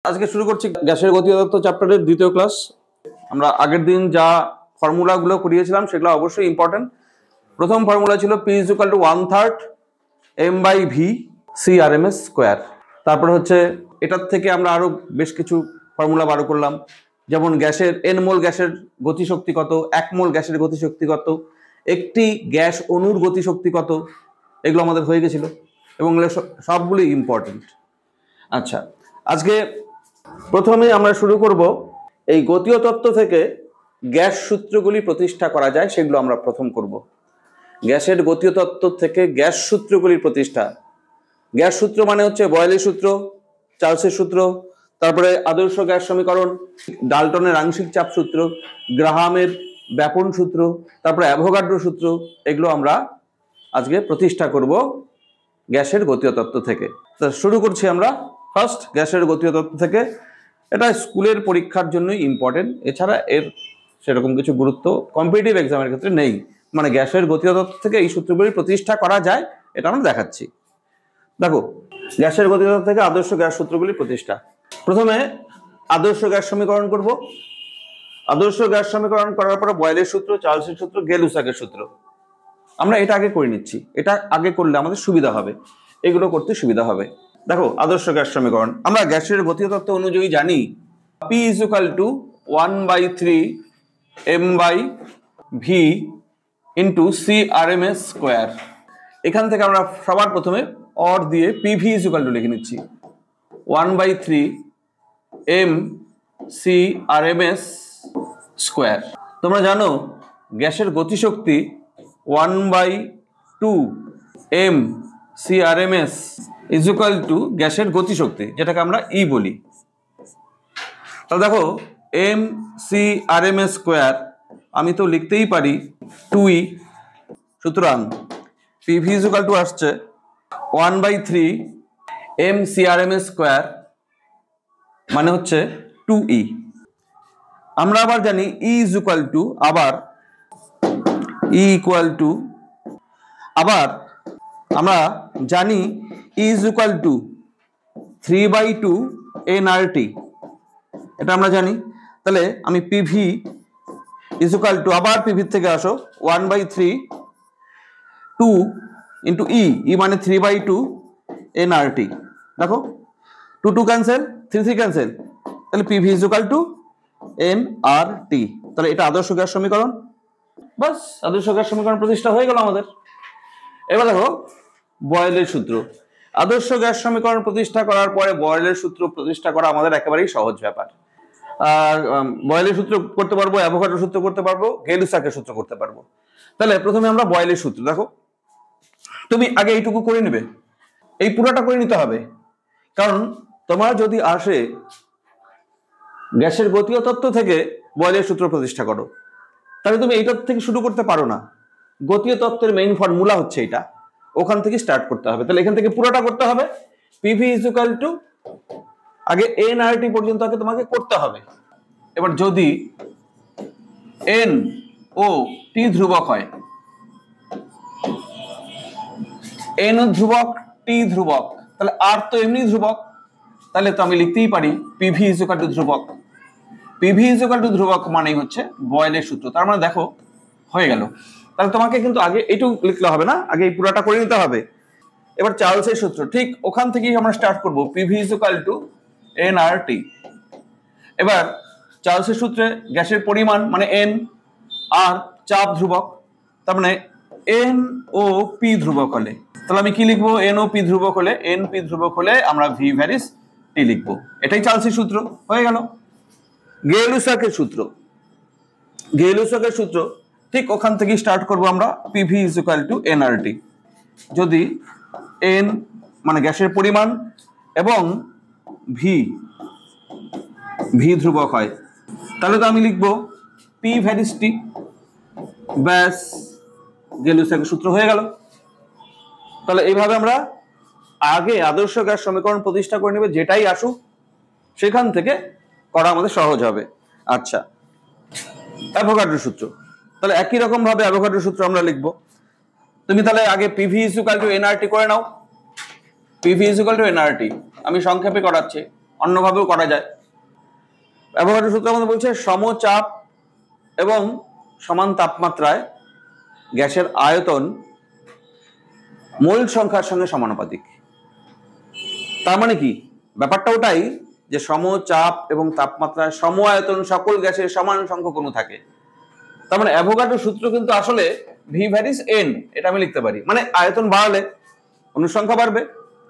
আজকে শুরু করছি গ্যাসের গতীয় তত্ত্ব চ্যাপ্টারের দ্বিতীয় ক্লাস। আমরা আগের দিন যা ফর্মুলাগুলো করিয়েছিলাম সেগুলো অবশ্যই ইম্পর্টেন্ট। প্রথম ফর্মুলা ছিল P = 1/3 m/v CRMS স্কোয়ার। তারপরে হচ্ছে এটার থেকে আমরা আরো বেশ কিছু ফর্মুলা বার করলাম, যেমন গ্যাসের n মোল গ্যাসের গতিশক্তি কত, 1 মোল গ্যাসের গতিশক্তি কত, একটি গ্যাস অণুর গতিশক্তি কত, এগুলো আমাদের হয়ে গেছিল এবং সবগুলি ইম্পর্টেন্ট। আচ্ছা, আজকে প্রথমে আমরা শুরু করব এই গতীয় তত্ত্ব থেকে গ্যাস সূত্রগুলি প্রতিষ্ঠা করা যায় সেগুলো আমরা প্রথম করব। গ্যাসের গতীয় তত্ত্ব থেকে গ্যাস সূত্রগুলির প্রতিষ্ঠা। গ্যাস সূত্র মানে হচ্ছে বয়লের সূত্র, চার্লসের সূত্র, তারপরে আদর্শ গ্যাস সমীকরণ, ডাল্টনের আংশিক চাপ সূত্র, গ্রাহামের ব্যাপন সূত্র, তারপরে অ্যাভোগাড্রো সূত্র, এগুলো আমরা আজকে প্রতিষ্ঠা করব গ্যাসের গতীয় তত্ত্ব থেকে। তো শুরু করছি আমরা ফার্স্ট গ্যাসের গতীয় তত্ত্ব থেকে। এটা স্কুলের পরীক্ষার জন্যই ইম্পর্টেন্ট, এছাড়া এর সেরকম কিছু গুরুত্ব কম্পিটিটিভ এক্সামের ক্ষেত্রে নেই। মানে গ্যাসের গতীয় তত্ত্ব থেকে এই সূত্রগুলি প্রতিষ্ঠা করা যায়, এটা আমরা দেখাচ্ছি। দেখো, গ্যাসের গতীয় তত্ত্ব থেকে আদর্শ গ্যাস সূত্রগুলি প্রতিষ্ঠা। প্রথমে আদর্শ গ্যাস সমীকরণ করব। আদর্শ গ্যাস সমীকরণ করার পরে বয়লের সূত্র, চার্লসের সূত্র, গেলুসাকের সূত্র, আমরা এটা আগে করে নিচ্ছি। এটা আগে করলে আমাদের সুবিধা হবে, এগুলো করতে সুবিধা হবে। দেখো, আদর্শ গ্যাস সমীকরণ আমরা গ্যাসের গতীয় তত্ত্ব অনুযায়ী জানি P = 1/3 m/v × CRMS স্কোয়ার। এখান থেকে আমরা সবার প্রথমে অর দিয়ে PV = লিখে নিচ্ছি 1/3 m CRMS স্কোয়ার। তোমরা জানো গ্যাসের গতিশক্তি 1/2 m CRMS = গ্যাসের গতিশক্তি, যেটাকে আমরা E বলি। তাহলে দেখো m CRMS স্কোয়ার আমি তো লিখতেই পারি 2E। সুতরাং PV = আসছে 1/3 m CRMS স্কোয়ার, মানে হচ্ছে 2E। আমরা আবার জানি E = 3/2 nRT, এটা আমরা জানি। তাহলে আমি PV = আবার PV থেকে আসো 1/3 2 × E মানে 3/2 nRT। দেখো 2 2 ক্যান্সেল, 3 3 ক্যান্সেল, তাহলে PV = nRT। তাহলে এটা আদর্শ গ্যাস সমীকরণ। বাস, আদর্শ গ্যাস সমীকরণ প্রতিষ্ঠা হয়ে গেল আমাদের। এবার দেখো বয়লের সূত্র। আদর্শ গ্যাস সমীকরণ প্রতিষ্ঠা করার পরে বয়লের সূত্র প্রতিষ্ঠা করা আমাদের একেবারেই সহজ ব্যাপার। আর বয়লের সূত্র করতে পারবো, অ্যাভোগাড্রো সূত্র করতে পারবো, গেলুসাকের সূত্র করতে পারবো। তাহলে প্রথমে আমরা বয়লের সূত্র। দেখো, তুমি আগে এইটুকু করে নিবে, এই পুরোটা করে নিতে হবে, কারণ তোমার যদি আসে গ্যাসের গতীয় তত্ত্ব থেকে বয়লের সূত্র প্রতিষ্ঠা করো, তাহলে তুমি এইটার থেকে শুরু করতে পারো না। গতীয় তত্ত্বের মেইন ফর্মুলা হচ্ছে এটা, ওখান থেকে স্টার্ট করতে হবে। তাহলে এখান থেকে পুরোটা করতে হবে। PV = আগে nRT পর্যন্ত আগে তোমাকে করতে হবে। এবার যদি n ও t ধ্রুবক হয়, n ধ্রুবক t ধ্রুবক, তাহলে r তো এমনি ধ্রুবক, তাহলে তো আমি লিখতেই পারি PV = ধ্রুবক। PV = ধ্রুবক মানেই হচ্ছে বয়লের সূত্র। তার মানে দেখো হয়ে গেল। তাহলে তোমাকে কিন্তু আগে এইটুকু লিখলে হবে না, আগে এই পুরোটা করে নিতে হবে। এবার চার্লসের সূত্র, ঠিক ওখান থেকেই আমরা স্টার্ট করব, PV = nRT। এবার চার্লসের সূত্রে গ্যাসের পরিমাণ মানে n, আর চাপ ধ্রুবক, তার মানে n ও p ধ্রুবক হলে, তাহলে আমি কি লিখবো? n ও p ধ্রুবক হলে, n p ধ্রুবক হলে আমরা v ভ্যারিস t লিখবো। এটাই চার্লসের সূত্র হয়ে গেল। গেলুসাকের সূত্র, গেলুসাকের সূত্র ঠিক ওখান থেকে স্টার্ট করব আমরা, PV = nRT। যদি n মানে গ্যাসের পরিমাণ এবং v ধ্রুবক হয়, তাহলে তো আমি লিখবো p ভ্যারিস t। ব্যাস, গেলুসাকের সূত্র হয়ে গেল। তাহলে এইভাবে আমরা আগে আদর্শ গ্যাস সমীকরণ প্রতিষ্ঠা করে নেবে, যেটাই আসুক সেখান থেকে করা আমাদের সহজ হবে। আচ্ছা, অ্যাভোগাড্রো সূত্র, তাহলে একই রকম ভাবে অ্যাভোগাড্রো সূত্র আমরা লিখব। তুমি তাহলে আগে PV = nRT করে নাও। PV = nRT আমি সংক্ষেপে করাচ্ছি। অন্যভাবেও করা যায়। অ্যাভোগাড্রো সূত্র আমাদের বলছে সমচাপ এবং সমান তাপমাত্রায় গ্যাসের আয়তন মোল সংখ্যার সঙ্গে সমানুপাতিক। তার মানে কি, ব্যাপারটা ওটাই যে সমচাপ এবং তাপমাত্রায় সম আয়তন সকল গ্যাসের সমান সংখ্যক অণু থাকে। তার মানে অ্যাভোগাড্রো সূত্র কিন্তু আসলে ভি ভ্যারিস এন, এটা আমি লিখতে পারি। মানে আয়তন বাড়ালে অণুর সংখ্যা বাড়বে,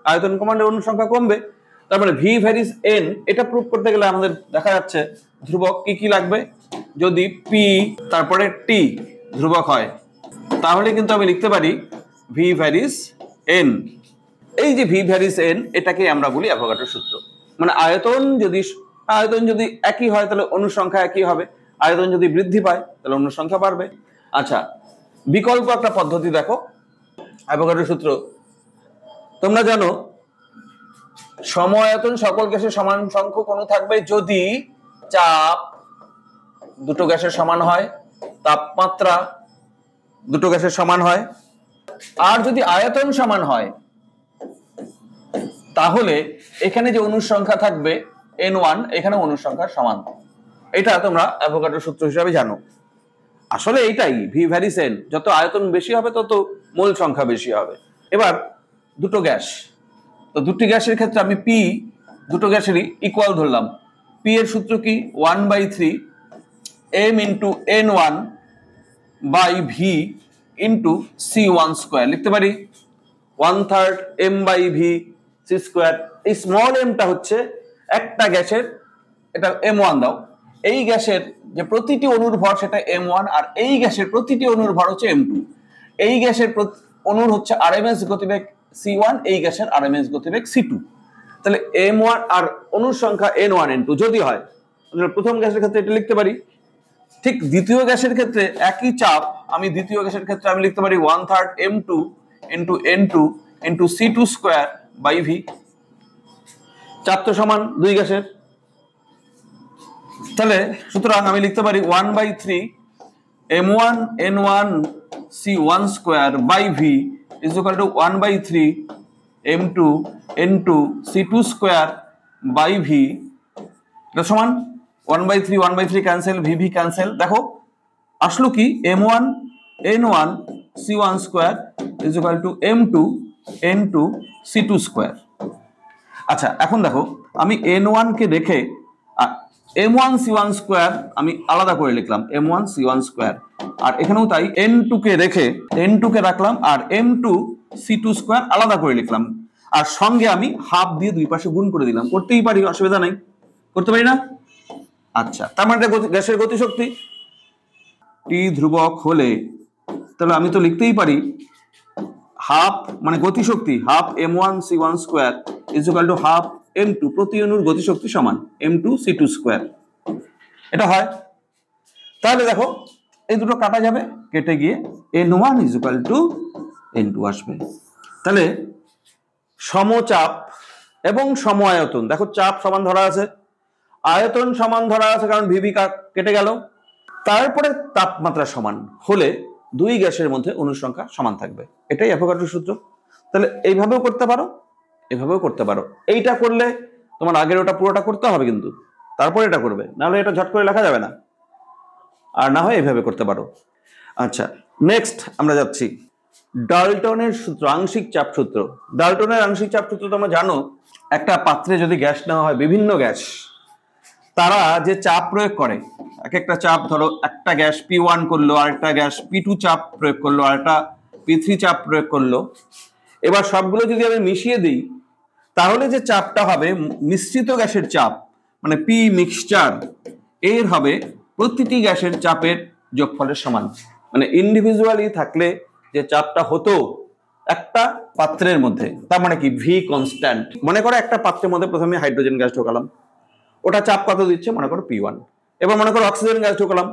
আয়তন কমালে অণুর সংখ্যা কমবে। তার মানে ভি ভ্যারিস এন, এটা প্রুভ করতে গেলে আমাদের দেখা যাচ্ছে ধ্রুবক কি কি লাগবে। যদি পি তারপরে টি ধ্রুবক হয়, তাহলে কিন্তু আমি লিখতে পারি ভি ভ্যারিস এন। এই যে ভি ভ্যারিস এন, এটাকে আমরা বলি অ্যাভোগাড্রো সূত্র। মানে আয়তন যদি একই হয় তাহলে অণুর সংখ্যা একই হবে, আয়তন যদি বৃদ্ধি পায় তাহলে অণুর সংখ্যা বাড়বে। আচ্ছা, বিকল্প একটা পদ্ধতি দেখো অ্যাভোগাড্রো সূত্র। তোমরা জানো সম আয়তন সকল গ্যাসের সমান সংখ্যক অণু থাকবে যদি চাপ দুটো গ্যাসের সমান হয়, তাপমাত্রা দুটো গ্যাসের সমান হয়, আর যদি আয়তন সমান হয় তাহলে এখানে যে অণুর সংখ্যা থাকবে N1, এখানে অণুর সংখ্যা সমান। এটা তোমরা অ্যাভোগাড্রো সূত্র হিসাবে জানো। আসলে এইটাই ভি ভ্যারিস এন, যত আয়তন বেশি হবে তত মোল সংখ্যা বেশি হবে। এবার দুটো গ্যাস, তো দুটি গ্যাসের ক্ষেত্রে আমি পি দুটো গ্যাসেরই ইকুয়াল ধরলাম। পি এর সূত্র কি 1/3 m into N1 by V into C1 square লিখতে পারি। 1/3 m by V C square. এই স্মল এমটা হচ্ছে একটা গ্যাসের, এটা M1 দাও, এই গ্যাসের যে প্রতিটি অণুর ভর সেটা M1, আর এই গ্যাসের প্রতিটি অণুর ভর হচ্ছে M2। এই গ্যাসের অণুর হচ্ছে আরএমএস গতিবেগ C1, এই গ্যাসের আরএমএস গতিবেগ C2। তাহলে M1 আর অণুর সংখ্যা N1 N2 যদি হয়, প্রথম গ্যাসের ক্ষেত্রে এটা লিখতে পারি। ঠিক দ্বিতীয় গ্যাসের ক্ষেত্রে একই চাপ, আমি দ্বিতীয় গ্যাসের ক্ষেত্রে আমি লিখতে পারি 1/3 M2 into N2 into C2 square by V. চাপ তো সমান দুই গ্যাসের, তাহলে সুতরাং আমি লিখতে পারি 1/3 M1 N1 C1 square by V is equal to 1/3 M2 N2 C2 square by V. এটা সমান 1/3 ক্যান্সেল, ভি ক্যান্সেল। দেখো আসলো কি M1 N1 C1 square is equal two M2 N2 C2 square. আচ্ছা, এখন দেখো আমি N1 কে রেখে M1 C1 স্কোয়ার আমি আলাদা করে লিখলাম, M1 C1 স্কোয়ার। আর এখানেও তাই N2 কে রেখে N2 কে রাখলাম আর M2 C2 স্কোয়ার আলাদা করে লিখলাম। আর সঙ্গে আমি হাফ দিয়ে দুই পাশে গুণ করে দিলাম। করতেই পারি, অসুবিধা নাই, করতে পারি না? আচ্ছা, তার মানে গ্যাসের গতিশক্তি টি ধ্রুবক হলে তাহলে আমি তো লিখতেই পারি হাফ, মানে গতিশক্তি half M1 C1 square is equal to half M2, প্রতি অণুর গতিশক্তি সমান M2 C2 স্কোয়ার। এটা হয়। তাহলে দেখো এই দুটো কাটা যাবে, কেটে গিয়ে N1 is equal two N2 আসবে। তাহলে সমচাপ এবং সম আয়তন, দেখো চাপ সমান ধরা আছে, আয়তন সমান ধরা আছে কারণ ভিভি কেটে গেল। তারপরে তাপমাত্রা সমান হলে দুই গ্যাসের মধ্যে অণুর সংখ্যা সমান থাকবে, এটাই অ্যাভোগাড্রো সূত্র। তাহলে এইভাবেও করতে পারো, এভাবেও করতে পারো। এইটা করলে তোমার আগের ওটা পুরোটা করতে হবে কিন্তু, তারপরে এটা করবে, নাহলে এটা ঝট করে লেখা যাবে না। আর না হয় এইভাবে করতে পারো। আচ্ছা, নেক্সট আমরা যাচ্ছি ডাল্টনের সূত্র, আংশিক চাপ সূত্র। ডাল্টনের আংশিক চাপ সূত্র তোমরা জানো, একটা পাত্রে যদি গ্যাস নেওয়া হয়, বিভিন্ন গ্যাস, তারা যে চাপ প্রয়োগ করে, এক একটা চাপ, ধরো একটা গ্যাস P1 করলো, আরেকটা গ্যাস P2 চাপ প্রয়োগ করলো, আরেকটা P3 চাপ প্রয়োগ করলো। এবার সবগুলো যদি আমি মিশিয়ে দিই তাহলে যে চাপটা হবে মিশ্রিত গ্যাসের চাপ, মানে পি মিক্সচার, এর হবে প্রতিটি গ্যাসের চাপের যোগফলের সমান। মানে ইন্ডিভিজুয়ালি থাকলে যে চাপটা হতো একটা পাত্রের মধ্যে, তার মানে কি ভি কনস্ট্যান্ট। মনে করো একটা পাত্রের মধ্যে প্রথমে হাইড্রোজেন গ্যাস ঢোকালাম, ওটা চাপ কত দিচ্ছে, মনে করো P1। এবার মনে করো অক্সিজেন গ্যাস ঢোকালাম,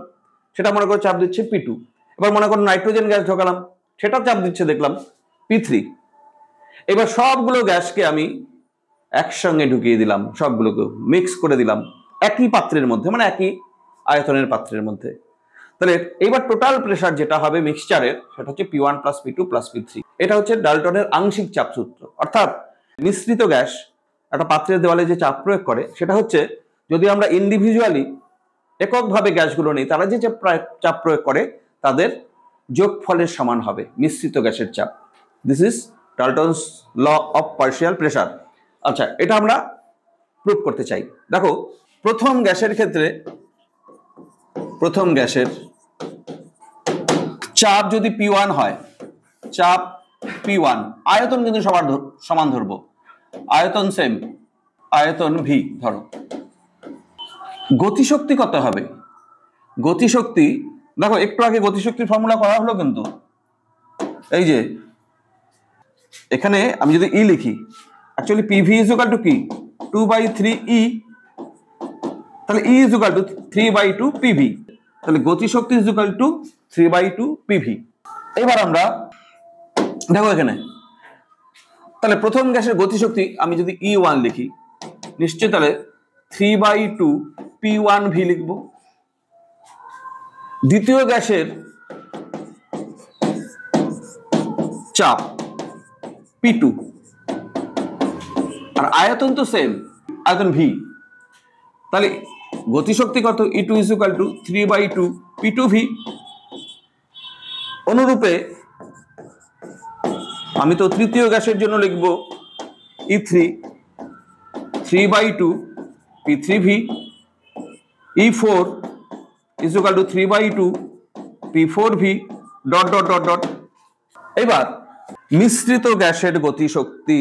সেটা মনে করো চাপ দিচ্ছে P2। এবার মনে করো নাইট্রোজেন গ্যাস ঢোকালাম, সেটা চাপ দিচ্ছে দেখলাম P3। এবার সবগুলো গ্যাসকে আমি একসঙ্গে ঢুকিয়ে দিলাম, সবগুলোকে মিক্স করে দিলাম একই পাত্রের মধ্যে, মানে একই আয়তনের পাত্রের মধ্যে। তাহলে এইবার টোটাল প্রেসার যেটা হবে মিক্সচারের, সেটা হচ্ছে P1 plus P2 plus P3। এটা হচ্ছে ডাল্টনের আংশিক চাপ সূত্র। অর্থাৎ মিশ্রিত গ্যাস একটা পাত্রের দেওয়ালে যে চাপ প্রয়োগ করে সেটা হচ্ছে, যদি আমরা ইন্ডিভিজুয়ালি এককভাবে গ্যাসগুলো নেই, তারা যে চাপ প্রয়োগ করে তাদের যোগফলের সমান হবে মিশ্রিত গ্যাসের চাপ। This is Dalton's law of partial pressure. আচ্ছা, এটা আমরা প্রুভ করতে চাই। দেখো, প্রথম গ্যাসের ক্ষেত্রে প্রথম গ্যাসের চাপ যদি P1 হয়, চাপ P1, আয়তন কিন্তু সবার সমান ধরবো, আয়তন সেম, আয়তন V ধরো। গতিশক্তি কত হবে? গতিশক্তি দেখো, একটু আগে গতিশক্তির ফর্মুলা করা হলো, কিন্তু এই যে এখানে আমি যদি E লিখি, actually PV is equal two কি 2/3E, তাহলে E is equal two 3/2 PV, তাহলে গতিশক্তি ইজ ইকুয়াল টু 3/2 PV। এবার আমরা দেখো এখানে, তাহলে প্রথম গ্যাসের গতিশক্তি আমি যদি E1 লিখি, নিশ্চয় তাহলে 3/2 P1V লিখব। দ্বিতীয় গ্যাসের চাপ P2, আর আয়তন তো সেম, আয়তন V, তাহলে গতিশক্তি কত? E2 is equal two 3/2 P2V। অনুরূপে আমি তো তৃতীয় গ্যাসের জন্য লিখব E3 3/2 P3V, E4 is equal two 3/2 P4V dot dot dot dot. এবার মিশ্রিত গ্যাসের গতিশক্তি,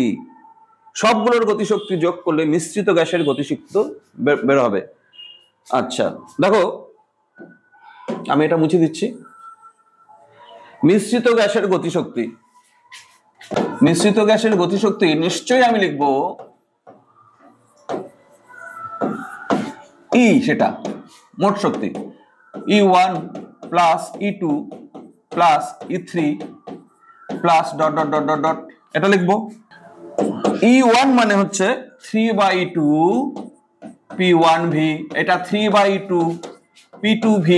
সবগুলোর গতিশক্তি যোগ করলে মিশ্রিত গ্যাসের গতিশক্তি বের হবে। আচ্ছা দেখো, আমি এটা মুছে দিচ্ছি। মিশ্রিত গ্যাসের গতিশক্তি, মিশ্রিত গ্যাসের গতিশক্তি নিশ্চয়ই আমি লিখব E, সেটা মোট শক্তি E1 plus E2 plus E3 plus dot dot dot dot dot, এটা লিখবো। E1 মানে হচ্ছে 3/2 P1V, এটা 3/2 P2V,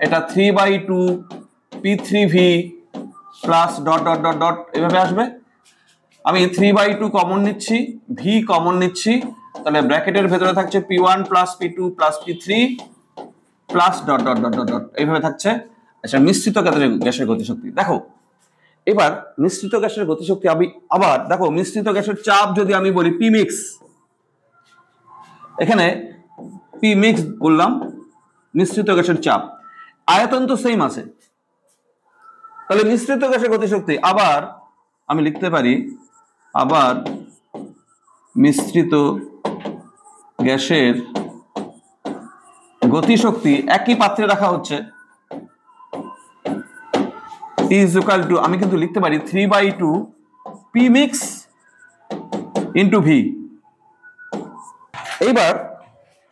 এটা 3/2 P3V plus dot dot dot dot, এভাবে আসবে। আমি 3/2 কমন নিচ্ছি, V কমন নিচ্ছি, তাহলে ব্র্যাকেটের ভেতরে থাকছে P1 plus P2 plus P3 plus dot dot dot dot, এইভাবে থাকছে। আচ্ছা, মিশ্রিত গ্যাসের গতিশক্তি দেখো। এবার মিশ্রিত গ্যাসের গতিশক্তি আমি আবার দেখো, মিশ্রিত গ্যাসের চাপ যদি আমি বলি P মিক্স, এখানে P মিক্স বললাম মিশ্রিত গ্যাসের চাপ, আয়তন তো সেম আছে, তাহলে মিশ্রিত গ্যাসের গতিশক্তি আবার আমি লিখতে পারি, আবার মিশ্রিত গ্যাসের গতিশক্তি একই পাত্রে রাখা হচ্ছে, is equal to, আমি কিন্তু লিখতে পারি 3/2 P mix into V। এইবার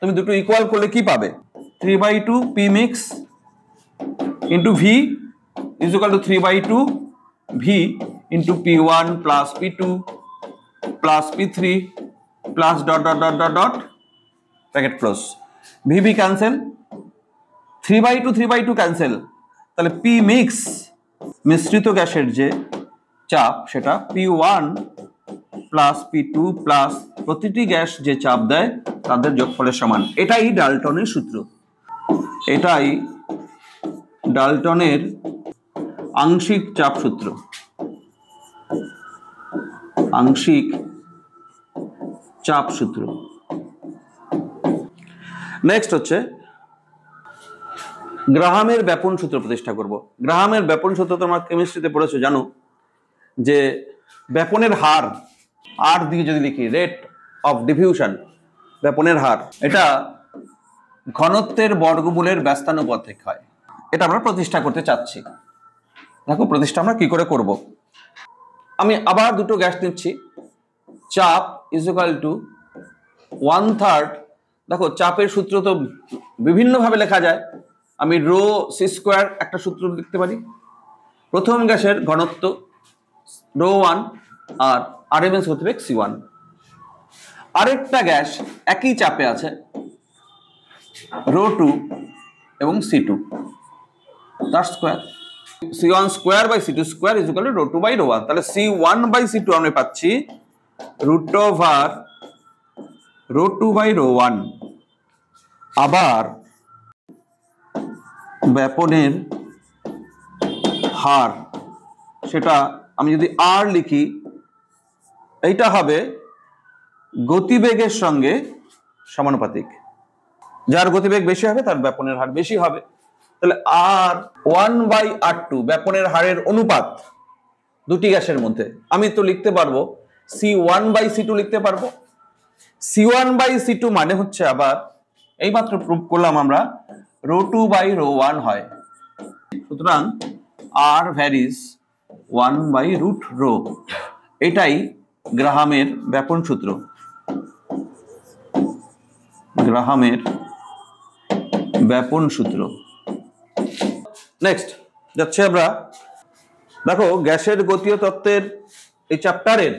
তুমি দুটো ইকুয়াল করলে কি পাবে? 3/2 P mix into V is equal to 3/2 V into P1 plus P2 plus P3 plus dot dot dot dot dot bracket close, VV cancel, 3/2 3/2 cancel, তাহলে P mix মিশ্রিত গ্যাসের যে চাপ সেটা P1 প্লাস P2 প্লাস প্রতিটি gas যে চাপ দেয় তাদের যোগফলের সমান। এটাই ডাল্টনের সূত্র, এটাই ডাল্টনের আংশিক চাপ সূত্র, আংশিক চাপ সূত্র। নেক্সট হচ্ছে গ্রাহামের ব্যাপন সূত্র প্রতিষ্ঠা করব। গ্রাহামের ব্যাপন সূত্র তোমরা কেমিস্ট্রিতে পড়েছো, জানো যে ব্যাপনের হার, আর দিয়ে যদি লিখি রেট অফ ডিফিউশন, ব্যাপনের হার, এটা ঘনত্বের বর্গমূলের ব্যস্তানুপাতিক হয়। এটা আমরা প্রতিষ্ঠা করতে চাচ্ছি। দেখো প্রতিষ্ঠা আমরা কি করে করব। আমি আবার দুটো গ্যাস নিচ্ছি, চাপ ইজ ইকুয়াল টু 1/3, দেখো চাপের সূত্র তো বিভিন্নভাবে লেখা যায়, আমি রো সি স্কোয়ার একটা সূত্র লিখতে পারি। প্রথম গ্যাসের ঘনত্ব রো 1 আর আরএমএস গতিবেগ C1। আরেকটা গ্যাস একই চাপে আছে, রো 2 এবং C2, তার square C1 square by C2 square is equal to rho 2 by rho 1, তাহলে C1 বাই C2 আমরা পাচ্ছি √/, ρ2/ρ1। আবার ব্যাপনের হার, সেটা আমি যদি আর লিখি, এইটা হবে গতিবেগের সঙ্গে সমানুপাতিক। যার গতিবেগ বেশি হবে তার ব্যাপনের হার বেশি হবে। তাহলে R1/R2 ব্যাপনের হারের অনুপাত দুটি গ্যাসের মধ্যে। আমি তো লিখতে পারবো C1/C2 লিখতে পারবো। C1/C2 মানে হচ্ছে আবার এইমাত্র প্রুভ করলাম আমরা ρ2/ρ1 হয়। সুতরাং R ভ্যারিজ 1/√ρ। এটাই গ্রাহামের ব্যাপন সূত্র। গ্রাহামের ব্যাপন সূত্র। নেক্সট যাচ্ছে আমরা, দেখো গ্যাসের গতীয় তত্ত্বের এই চ্যাপ্টারের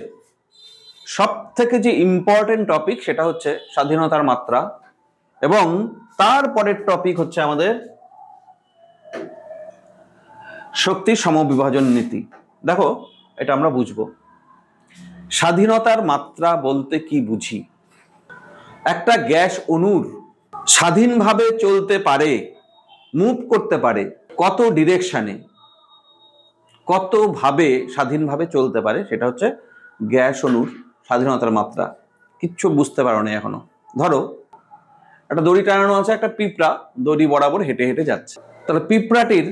সব থেকে যে ইম্পর্টেন্ট টপিক সেটা হচ্ছে স্বাধীনতার মাত্রা, এবং তারপরের টপিক হচ্ছে আমাদের শক্তি সমবিভাজন নীতি। দেখো এটা আমরা বুঝবো। স্বাধীনতার মাত্রা বলতে কি বুঝি? একটা গ্যাস অণুর স্বাধীনভাবে চলতে পারে, মুভ করতে পারে কত ডিরেকশনে, কতভাবে স্বাধীনভাবে চলতে পারে, সেটা হচ্ছে গ্যাস অণুর স্বাধীনতার মাত্রা। কিচ্ছু বুঝতে পারো না এখনো। ধরো একটা দড়ি টানানো আছে, একটা পিঁপড়া দড়ি বরাবর হেঁটে হেঁটে যাচ্ছে। তাহলে পিঁপড়াটির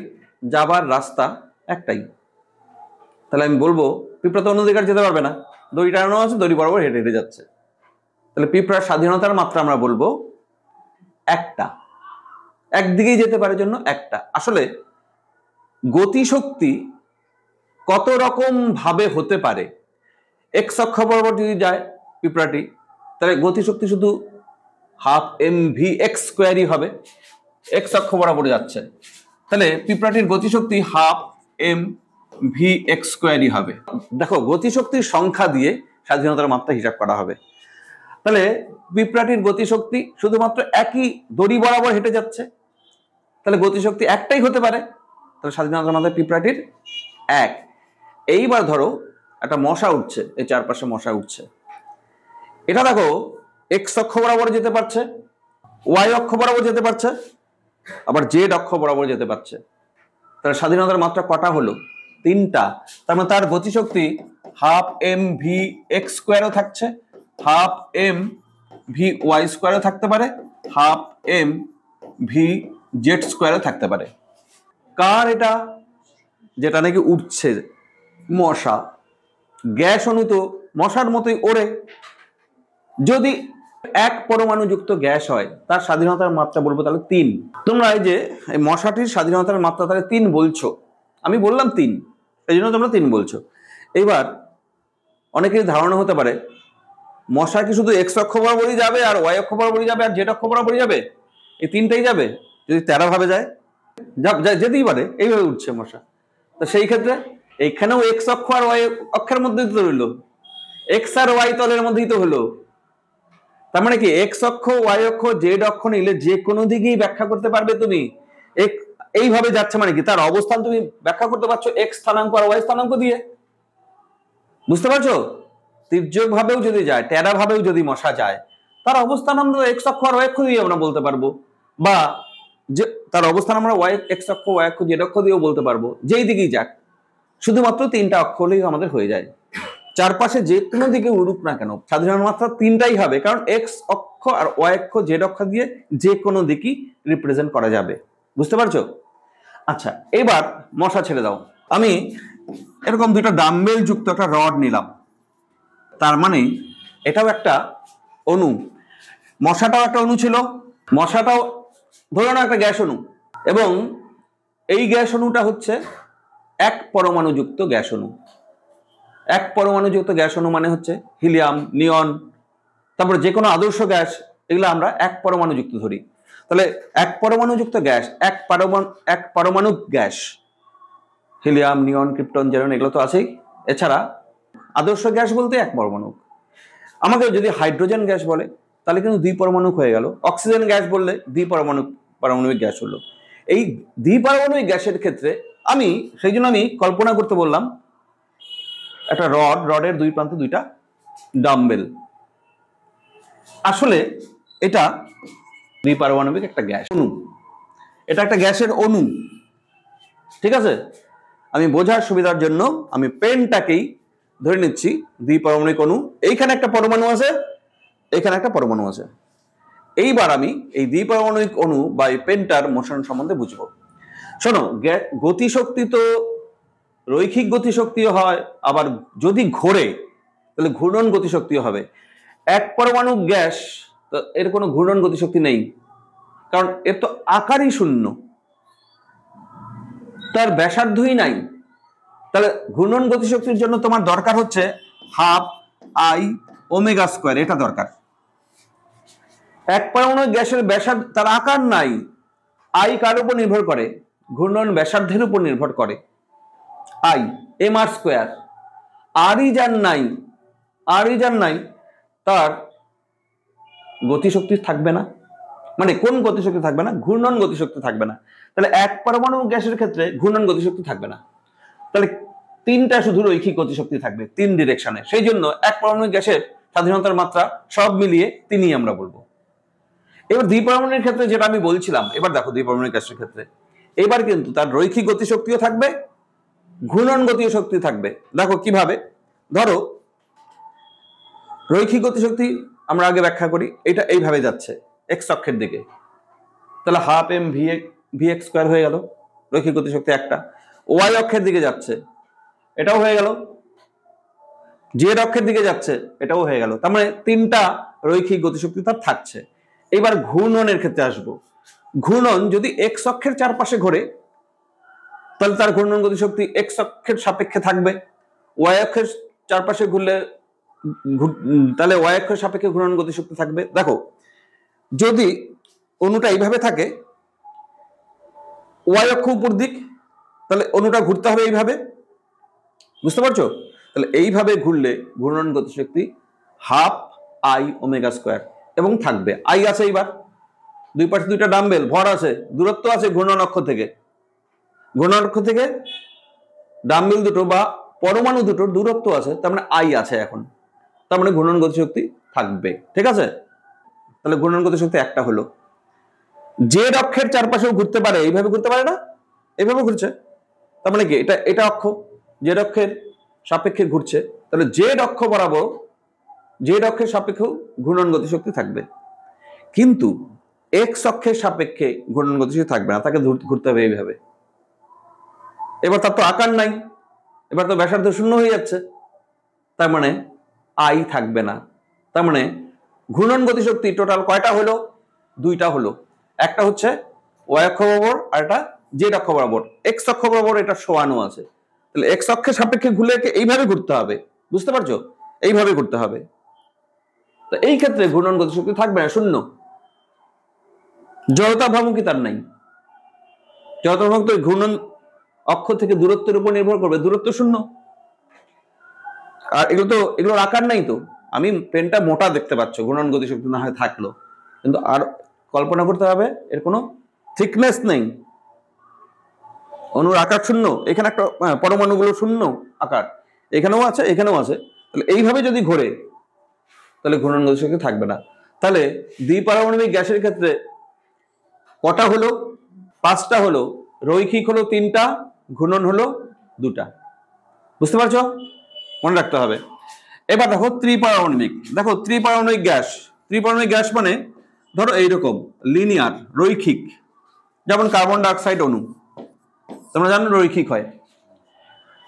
যাবার রাস্তা একটাই, তাহলে আমি বলবো পিঁপড়া তো অন্যদিকে যেতে পারবে না, দড়ি টানানো আছে, দড়ি বরাবর হেঁটে হেঁটে যাচ্ছে। তাহলে পিঁপড়ার স্বাধীনতার মাত্রা আমরা বলবো একটা, একদিকেই যেতে পারে জন্য একটা। আসলে গতিশক্তি কত রকম ভাবে হতে পারে। এক্স অক্ষ বরাবর যদি যায় পিঁপড়াটি, তাহলে গতিশক্তি শুধু ½ mv(x²) হবে, এক্স অক্ষ বরাবর যাচ্ছে। তাহলে পিঁপড়াটির গতিশক্তি ½ mv(x²) হবে। দেখো গতিশক্তির সংখ্যা দিয়ে স্বাধীনতার মাত্রা হিসাব করা হবে। তাহলে পিঁপড়াটির গতিশক্তি শুধুমাত্র একই দড়ি বরাবর হেঁটে যাচ্ছে, তাহলে গতিশক্তি একটাই হতে পারে। তাহলে স্বাধীনতার মাত্রা পিঁপড়াটির এক। এইবার ধরো একটা মশা উঠছে, এই চারপাশে মশা উঠছে, এটা দেখো এক্স অক্ষ বরাবর যেতে পারছে, ওয়াই অক্ষ বরাবর যেতে পারছে, আবার জেড অক্ষ বরাবর যেতে পারছে। তাহলে স্বাধীনতার মাত্রা কটা হলো? তিনটা। তার মানে তার গতিশক্তি ½ mv(x²) থাকছে, ½ mv(y²) থাকতে পারে, ½ mv(z²) থাকতে পারে। কার এটা? যেটা নাকি উঠছে, মশা। গ্যাস অণু তো মশার মতোই ওড়ে। যদি এক পরমাণু যুক্ত গ্যাস হয় তার স্বাধীনতার মাত্রা বলবো তাহলে 3। তোমরা এই যে মশাটির স্বাধীনতার মাত্রা তাহলে 3 বলছো, আমি বললাম 3, এই জন্য তোমরা 3 বলছো। এইবার অনেকের ধারণা হতে পারে মশা কি শুধু এক্স অক্ষ বরাবরই যাবে, আর ওয়াই অক্ষ বরাবরই যাবে, আর জেড অক্ষ বরাবরই যাবে, এই তিনটাই যাবে? যদি তেরা ভাবে যায়, যেতেই পারে, এইভাবে উঠছে মশা। তো সেই ক্ষেত্রে এইখানেও এক্স অক্ষ আর ওয়াই অক্ষের মধ্যেই তো রইলো, এক্স আর ওয়াই তলের মধ্যেই তো হলো। তার মানে কি এক্স অক্ষ, ওয়াই অক্ষ, জেড অক্ষ নিলে যে কোনো দিকেই ব্যাখ্যা করতে পারবে তুমি। এইভাবে যাচ্ছে মানে কি তার অবস্থান তুমি ব্যাখ্যা করতে পারছো এক্স স্থানাঙ্ক আর ওয়াই স্থানাঙ্ক দিয়ে। বুঝতে পারছো? তির্যক ভাবেও যদি যায়, টেরা ভাবেও যদি মশা যায়, তার অবস্থান আমরা এক্স অক্ষ আর ওয়াই অক্ষ দিয়ে আমরা বলতে পারবো, বা যে তার অবস্থান আমরা ওয়াই এক্স অক্ষ, ওয়াই অক্ষ, জেড অক্ষ দিয়েও বলতে পারবো। যেই দিকেই যাক, শুধুমাত্র 3টা অক্ষ হলেই আমাদের হয়ে যায়। চারপাশে যে কোনো দিকে উড়ুক না কেন স্বাধীনতার মাত্রা 3টাই হবে, কারণ এক্স অক্ষ আর ওয়াই অক্ষ, জেড অক্ষ দিয়ে যে কোনো দিকই রিপ্রেজেন্ট করা যাবে। বুঝতে পারছো? আচ্ছা, এবার মশা ছেড়ে দাও। আমি এরকম দুইটা ডাম্বেল যুক্ত একটা রড নিলাম, তার মানে এটাও একটা অণু। মশাটাও একটা অণু ছিল, মশাটাও ধরো না একটা গ্যাস অণু, এবং এই গ্যাস অণুটা হচ্ছে এক পরমাণু যুক্ত গ্যাস অণু। এক পরমাণু যুক্ত গ্যাস অণু মানে হচ্ছে হিলিয়াম, নিয়ন, তারপরে যে কোনো আদর্শ গ্যাস, এগুলো আমরা এক পরমাণু যুক্ত ধরি। তাহলে এক পরমাণু যুক্ত গ্যাস, এক পরমাণু গ্যাস, হিলিয়াম, নিয়ন, ক্রিপ্টন, জেরন, এগুলো তো আছেই। এছাড়া আদর্শ গ্যাস বলতে এক পরমাণু। আমাকে যদি হাইড্রোজেন গ্যাস বলে তাহলে কিন্তু দ্বিপরমাণুক হয়ে গেল, অক্সিজেন গ্যাস বললে পারমাণবিক গ্যাস হলো। এই দ্বিপারমাণবিক গ্যাসের ক্ষেত্রে সেই জন্য আমি কল্পনা করতে বললাম একটা রডের দুই প্রান্তে দুইটা ডাম্বেল। আসলে এটা দ্বিপারমাণবিক একটা গ্যাস অণু, এটা একটা গ্যাসের অণু, ঠিক আছে। আমি বোঝার সুবিধার জন্য আমি পেনটাকেই ধরে নিচ্ছি দ্বিপারমাণবিক অণু। এইখানে একটা পরমাণু আছে, এখানে একটা পরমাণু আছে। এইবার আমি এই দ্বিপারমাণবিক অণু বা এই পেনটার মোশন সম্বন্ধে বুঝবো। শোনো, গতিশক্তি তো রৈখিক গতিশক্তিও হয়, আবার যদি ঘোরে তাহলে ঘূর্ণন গতিশক্তিও হবে। এক পরমাণু গ্যাস, এর কোনো ঘূর্ণন গতিশক্তি নেই, কারণ এর তো আকারই শূন্য, তার ব্যাসার্ধই নাই। তাহলে ঘূর্ণন গতিশক্তির জন্য তোমার দরকার হচ্ছে হাফ আই ওমেগা স্কোয়ার, এটা দরকার। এক পরমাণু গ্যাসের ব্যাসার্ধ, তার আকার নাই, আই কার উপর নির্ভর করে? ঘূর্ণন ব্যাসার্ধের উপর নির্ভর করে, আই এম আর স্কোয়ার। আরই যার নাই তার গতিশক্তি থাকবে না। মানে কোন গতিশক্তি থাকবে না? ঘূর্ণন গতিশক্তি থাকবে না। তাহলে এক পরমাণু গ্যাসের ক্ষেত্রে ঘূর্ণন গতিশক্তি থাকবে না, তাহলে তিনটা শুধু রৈখিক গতিশক্তি থাকবে, তিন ডিরেকশনে। সেই জন্য এক পরমাণু গ্যাসের স্বাধীনতার মাত্রা সব মিলিয়ে তিনই আমরা বলবো। এবার দ্বিপারমাণবিক ক্ষেত্রে যেটা আমি বলছিলাম, এবার দেখো দ্বিপারমাণবিক গ্যাসের ক্ষেত্রে এবার কিন্তু তার রৈখিক গতিশক্তিও থাকবে, ঘূর্ণন গতীয় শক্তি থাকবে। দেখো কিভাবে, ধরো রৈখিক গতিশক্তি আমরা আগে ব্যাখ্যা করি, এটা এইভাবে যাচ্ছে এক্স অক্ষের দিকে, তাহলে half M V X square হয়ে গেল রৈখিক গতিশক্তি একটা। ওয়াই অক্ষের দিকে যাচ্ছে, এটাও হয়ে গেল। জেড অক্ষের দিকে যাচ্ছে, এটাও হয়ে গেল। তার মানে তিনটা রৈখিক গতিশক্তি তার থাকছে। এবার ঘূর্ণনের ক্ষেত্রে আসবো। ঘূর্ণন যদি এক্স অক্ষের চারপাশে ঘোরে তাহলে তার ঘূর্ণন গতিশক্তি এক্স অক্ষের সাপেক্ষে থাকবে। ওয়াই অক্ষের চারপাশে ঘুরলে তাহলে ওয়াই অক্ষের সাপেক্ষে ঘূর্ণন গতিশক্তি থাকবে। দেখো যদি অণুটা এইভাবে থাকে, ওয়াই অক্ষ উপর দিক, তাহলে অণুটা ঘুরতে হবে এইভাবে, বুঝতে পারছো? তাহলে এইভাবে ঘুরলে ঘূর্ণন গতিশক্তি হাফ আই ওমেগা স্কোয়ার এবং থাকবে। আই আছে, এইবার দুই পাশে দুইটা ডাম্বেল ভর আছে, দূরত্ব আছে ঘূর্ণন অক্ষ থেকে, ঘূর্ণন অক্ষ থেকে ডাম্বেল দুটো বা পরমাণু দুটোর দূরত্ব আছে, তার মানে আই আছে এখন, তার মানে ঘূর্ণন গতিশক্তি থাকবে, ঠিক আছে। তাহলে ঘূর্ণন গতিশক্তি একটা হলো। জেড অক্ষের চারপাশেও ঘুরতে পারে, এইভাবে ঘুরতে পারে না, এইভাবে ঘুরছে, তার মানে কি এটা অক্ষ জেড অক্ষের সাপেক্ষে ঘুরছে, তাহলে জেড অক্ষ বরাবর জেড অক্ষের সাপেক্ষেও ঘূর্ণন গতিশক্তি থাকবে। কিন্তু এক্স অক্ষের সাপেক্ষে ঘূর্ণন গতিশক্তি থাকবে না, তাকে ঘুরতে হবে এইভাবে। এবার তার তো আকার নাই, এবার তো ব্যাসার্ধ শূন্য হয়ে যাচ্ছে, তার মানে আই থাকবে না। তার মানে ঘূর্ণন গতিশক্তি টোটাল কয়টা হলো? দুইটা হলো। একটা হচ্ছে ওয়াই অক্ষ বরাবর, আর একটা জেড অক্ষ বরাবর। এক্স অক্ষ বরাবর এটা শোয়ানো আছে, তাহলে এক্স অক্ষের সাপেক্ষে ঘুরলে এইভাবে ঘুরতে হবে, বুঝতে পারছো? এইভাবে ঘুরতে হবে। তো এই ক্ষেত্রে ঘূর্ণন গতিশক্তি থাকবে না, শূন্য। জড়তা ভ্রামকই তার নাই। জড়তা ভ্রামক তো ঘূর্ণন অক্ষ থেকে দূরত্বের উপর নির্ভর করবে, দূরত্ব শূন্য। আর এগুলোর আকার নাই তো। আমি পেনটা মোটা দেখতে পাচ্ছ, ঘূর্ণন গতিশক্তি না হয় থাকলো, কিন্তু আর কল্পনা করতে হবে এর কোনো থিকনেস নেই, অণুর আকার শূন্য। এখানে একটা পরমাণুগুলো শূন্য আকার, এখানেও আছে এখানেও আছে। তাহলে এইভাবে যদি ঘোরে তাহলে ঘূর্ণন গতিশক্তি থাকবে না। তাহলে দ্বিপারমাণবিক গ্যাসের ক্ষেত্রে কটা হলো? পাঁচটা হলো। রৈখিক হলো তিনটা, ঘূর্ণন হলো দুটা, বুঝতে পারছো? মনে রাখতে হবে। এবার দেখো ত্রিপারমাণবিক। দেখো ত্রিপারমাণবিক গ্যাস মানে ধরো এইরকম লিনিয়ার রৈখিক, যেমন কার্বন ডাইঅক্সাইড অণু তোমরা জানো রৈখিক হয়।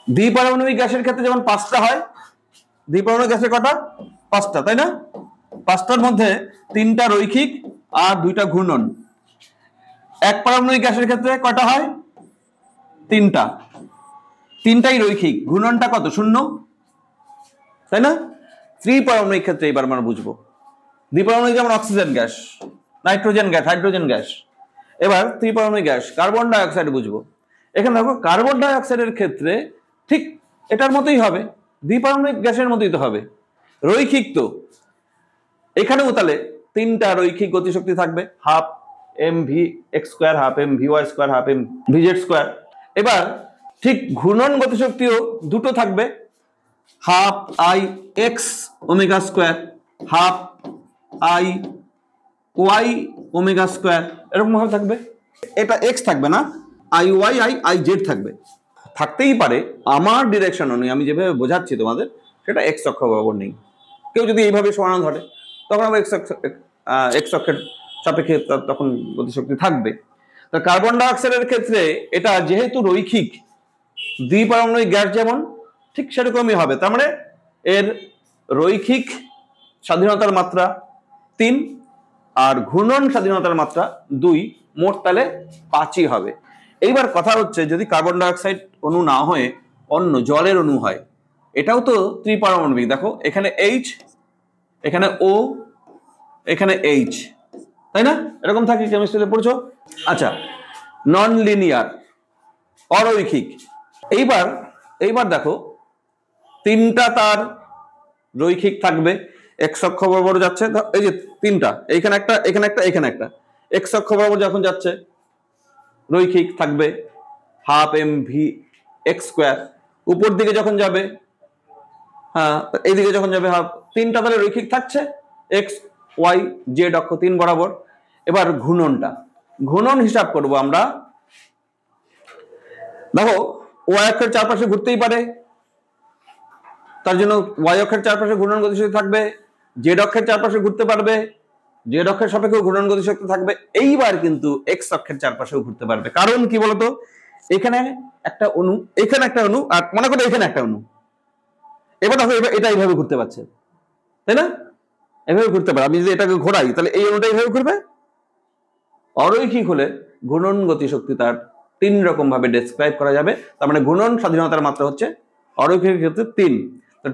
দ্বিপারমাণবিক গ্যাসের ক্ষেত্রে যেমন পাঁচটা হয়, দ্বিপারমাণবিক গ্যাসের কটা? পাঁচটা, তাই না? পাঁচটার মধ্যে তিনটা রৈখিক আর দুইটা ঘূর্ণন। এক পারমাণবিক গ্যাসের ক্ষেত্রে কয়টা হয়? তিনটা, তিনটাই রৈখিক, ঘূর্ণনটা কত? শূন্য, তাই না? ত্রিপারমাণবিক ক্ষেত্রে এবার আমরা বুঝবো। দ্বিপারমাণবিক যেমন oxygen gas, nitrogen gas, hydrogen gas. এবার ত্রিপারমাণবিক গ্যাস কার্বন ডাইঅক্সাইড বুঝবো। এখানে দেখো কার্বন ডাইঅক্সাইডের ক্ষেত্রে ঠিক এটার মতোই হবে, দ্বিপারমাণবিক গ্যাসের মতোই তো হবে, রৈখিক তো। এখানেও তাহলে তিনটা রৈখিক গতিশক্তি থাকবে, half M V X square, half M V Y square, half M V Z square. এবার ঠিক ঘূর্ণন গতিশক্তিও দুটো থাকবে, half I X omega square, half I Y omega square এরকম ভাবে থাকবে। এটা এক্স থাকবে না, আই ওয়াই আই জেড থাকবে। থাকতেই পারে আমার ডিরেকশন অনুযায়ী আমি যেভাবে বোঝাচ্ছি তোমাদের সেটা এক্স অক্ষ বরাবর নেই। কেউ যদি এইভাবে সরানো ধরে তখন আবার এক্স অক্ষের সাপেক্ষে তখন গতিশক্তি থাকবে। তা কার্বন ডাইঅক্সাইডের ক্ষেত্রে এটা যেহেতু রৈখিক, দ্বিপারমাণবিক গ্যাস যেমন ঠিক সেরকমই হবে। তার মানে এর রৈখিক স্বাধীনতার মাত্রা 3 আর ঘূর্ণন স্বাধীনতার মাত্রা 2, মোট তাহলে 5ই হবে। এইবার কথা হচ্ছে যদি কার্বন ডাইঅক্সাইড অণু না হয়ে অন্য জলের অণু হয়, এটাও তো ত্রিপারমাণবিক। দেখো এখানে এইচ, এখানে ও, এখানে এইচ, তাই না? এরকম থাকে, কেমিস্ট্রিতে পড়ছো। আচ্ছা, নন লিনিয়ার, অরৈখিক। এইবার দেখো 3টা তার রৈখিক থাকবে, এক্স অক্ষ বরাবর যাচ্ছে। এই যে 3টা, এইখানে একটা, এখানে একটা, এখানে একটা, এক্স অক্ষ বরাবর যখন যাচ্ছে রৈখিক থাকবে half M V X square. উপর দিকে যখন যাবে, হ্যাঁ এইদিকে যখন যাবে হাফ। 3টা তাহলে রৈখিক থাকছে এক্স ওয়াই জেড অক্ষ 3 বরাবর। এবার ঘূর্ণন হিসাব করব আমরা। দেখো ওয়াই অক্ষের চারপাশে ঘুরতেই পারে, তার জন্য ওয়াই অক্ষের চারপাশে ঘূর্ণন গতিশক্তি থাকবে। জেড অক্ষের চারপাশে ঘুরতে পারবে, জেড অক্ষের সাপেক্ষে ঘূর্ণন গতিশক্তি থাকবে। এইবার কিন্তু এক্স অক্ষের চারপাশেও ঘুরতে পারবে। কারণ কি বলতো, এখানে একটা অণু, এখানে একটা অণু, আর মনে করো এখানে একটা অণু। এবার দেখো এটা এইভাবে ঘুরতে পারছে, তাই না? এভাবে ঘুরতে পারে। আমি যদি এটাকে ঘোরাই তাহলে এই অণুটা এইভাবে ঘুরবে। অরৈখিক হলে ঘূর্ণন গতিশক্তি তার 3 রকম ভাবে ডেসক্রাইব করা যাবে। তার মানে ঘূর্ণন স্বাধীনতার মাত্রা হচ্ছে অরৈখিকের ক্ষেত্রে 3।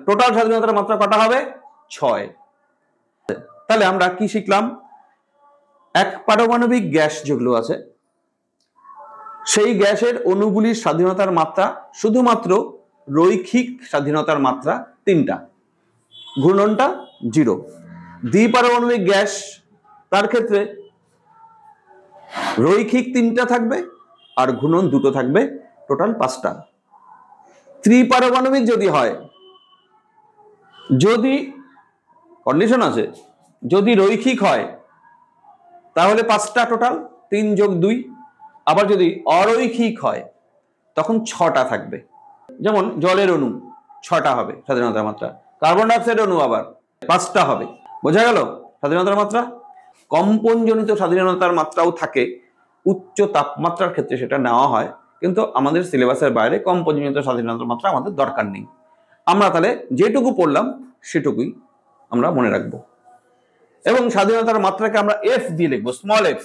টোটাল স্বাধীনতার মাত্রা কটা হবে? 6। তাহলে আমরা কি শিখলাম? এক পারমাণবিক গ্যাস যেগুলো আছে সেই গ্যাসের অণুগুলির স্বাধীনতার মাত্রা শুধুমাত্র রৈখিক স্বাধীনতার মাত্রা 3টা, ঘূর্ণনটা 0। দ্বিপারমাণবিক গ্যাস তার ক্ষেত্রে রৈখিক 3টা থাকবে আর ঘূর্ণন 2টো থাকবে, টোটাল 5টা। ত্রিপারমাণবিক যদি হয়, যদি কন্ডিশন আছে, যদি রৈখিক হয় তাহলে 5টা টোটাল, 3 যোগ 2। আবার যদি অরৈখিক হয় তখন 6টা থাকবে। যেমন জলের অণু 6টা হবে স্বাধীনতার মাত্রা, কার্বন ডাইঅক্সাইড অণু আবার 5টা হবে। বোঝা গেল স্বাধীনতার মাত্রা? কম্পনজনিত স্বাধীনতার মাত্রাও থাকে, উচ্চ তাপমাত্রার ক্ষেত্রে সেটা নেওয়া হয়, কিন্তু আমাদের সিলেবাসের বাইরে কম্পনজনিত স্বাধীনতার মাত্রা আমাদের দরকার নেই। আমরা তাহলে যেটুকু পড়লাম সেটুকুই আমরা মনে রাখবো, এবং স্বাধীনতার মাত্রাকে আমরা এফ দিয়ে লিখবো, স্মল এফ।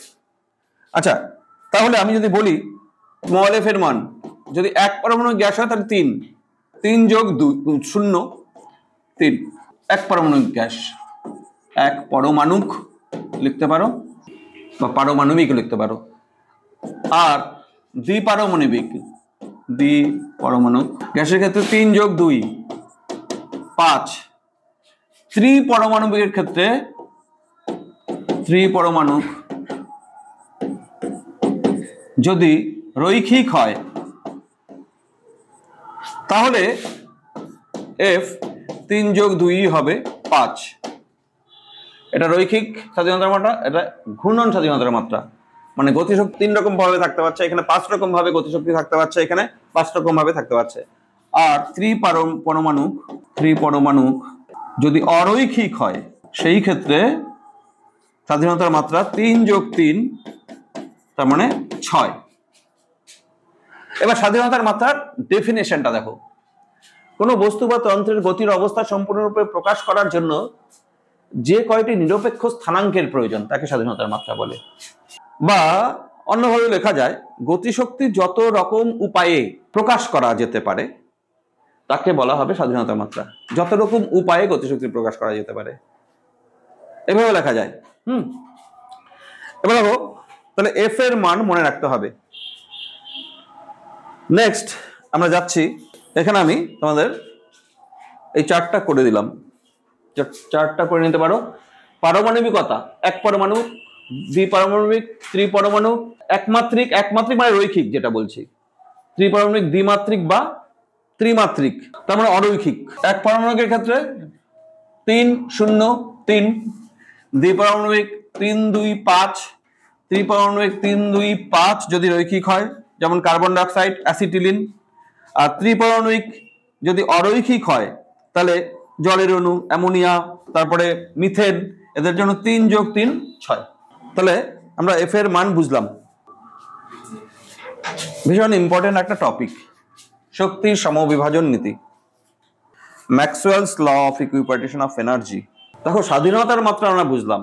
আচ্ছা, তাহলে আমি যদি বলি স্মল এফ এর মান যদি এক পারমাণবিক গ্যাস হয় তাহলে 3 যোগ 2 0 3। এক পারমাণবিক গ্যাস, এক পরমাণুক লিখতে পারো বা পারমাণবিক লিখতে পারো। আর দ্বিপারমাণবিক গ্যাসের ক্ষেত্রে 3 যোগ 2 5। ত্রিপরমাণবিকের ক্ষেত্রে ত্রিপরমাণুক যদি রৈখিক হয় তাহলে এফ 3 যোগ 2 হবে 5। এটা রৈখিক স্বাধীনতার মাত্রা, এটা ঘূর্ণন স্বাধীনতার মাত্রা। মানে গতিশক্তি 3 রকম ভাবে থাকতে পারছে, এখানে 5 রকম ভাবে গতিশক্তি থাকতে পারছে, এখানে 5 রকম ভাবে থাকতে পারছে। আর ত্রিপরমাণুক যদি অরৈখিক হয় সেই ক্ষেত্রে স্বাধীনতার মাত্রা 3 যোগ 3, তার মানে 6। এবার স্বাধীনতার মাত্রার ডেফিনেশনটা দেখো। কোনো বস্তু বা তন্ত্রের গতির অবস্থা সম্পূর্ণরূপে প্রকাশ করার জন্য যে কয়টি নিরপেক্ষ স্থানাঙ্কের প্রয়োজন তাকে স্বাধীনতার মাত্রা বলে। বা অন্যভাবে লেখা যায়, গতিশক্তি যত রকম উপায়ে প্রকাশ করা যেতে পারে তাকে বলা হবে স্বাধীনতার মাত্রা। যত রকম উপায়ে গতিশক্তি প্রকাশ করা যেতে পারে, এভাবে লেখা যায়। এবার দেখো, তাহলে এফ এর মান মনে রাখতে হবে। নেক্সট আমরা যাচ্ছি, এখানে আমি তোমাদের এই চার্টটা করে দিলাম, চার্টটা করে নিতে পারো। পারমাণবিকতা, এক পরমাণু, দ্বিপারমাণবিক, ত্রিপরমাণু, একমাত্রিক মানে রৈখিক যেটা বলছি, ত্রিপারমাণবিক, দ্বিমাত্রিক বা ত্রিমাত্রিক, তার মানে অরৈখিক। এক পারমাণবিকের ক্ষেত্রে 3 0 3, দ্বিপারমাণবিক 3 2 5, ত্রিপারমাণবিক 3 2 5 যদি রৈখিক হয় যেমন কার্বন ডাই অক্সাইড, অ্যাসিটিলিন, আর ত্রিপারমাণবিক যদি অরৈখিক হয় তাহলে জলের অণু, অ্যামোনিয়া, তারপরে মিথেন, এদের জন্য 3 যোগ 3 6। তাহলে আমরা এফ এর মান বুঝলাম। ভীষণ ইম্পর্টেন্ট একটা টপিক, শক্তির সমবিভাজন নীতি, Maxwell's law of equipartition of energy. দেখো, স্বাধীনতার মাত্রা আমরা বুঝলাম,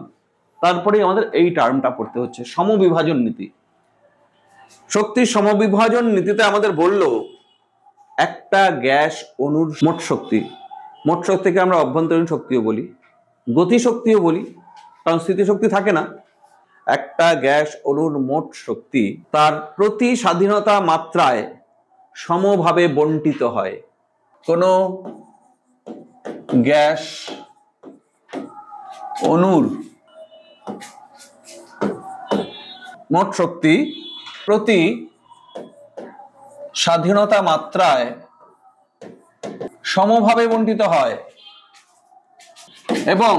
তারপরে আমাদের এই টার্মটা পড়তে হচ্ছে সমবিভাজন নীতি। শক্তির সমবিভাজন নীতিতে আমাদের বললো একটা গ্যাস অণুর মোট শক্তিকে আমরা অভ্যন্তরীণ শক্তিও বলি, গতি শক্তিও বলি, কারণ স্থিতিশক্তি থাকে না। একটা গ্যাস অণুর মোট শক্তি তার প্রতি স্বাধীনতা মাত্রায় সমভাবে বণ্টিত হয়। কোনো গ্যাস অণুর মোট শক্তি প্রতি স্বাধীনতা মাত্রায় সমভাবে বণ্টিত হয় এবং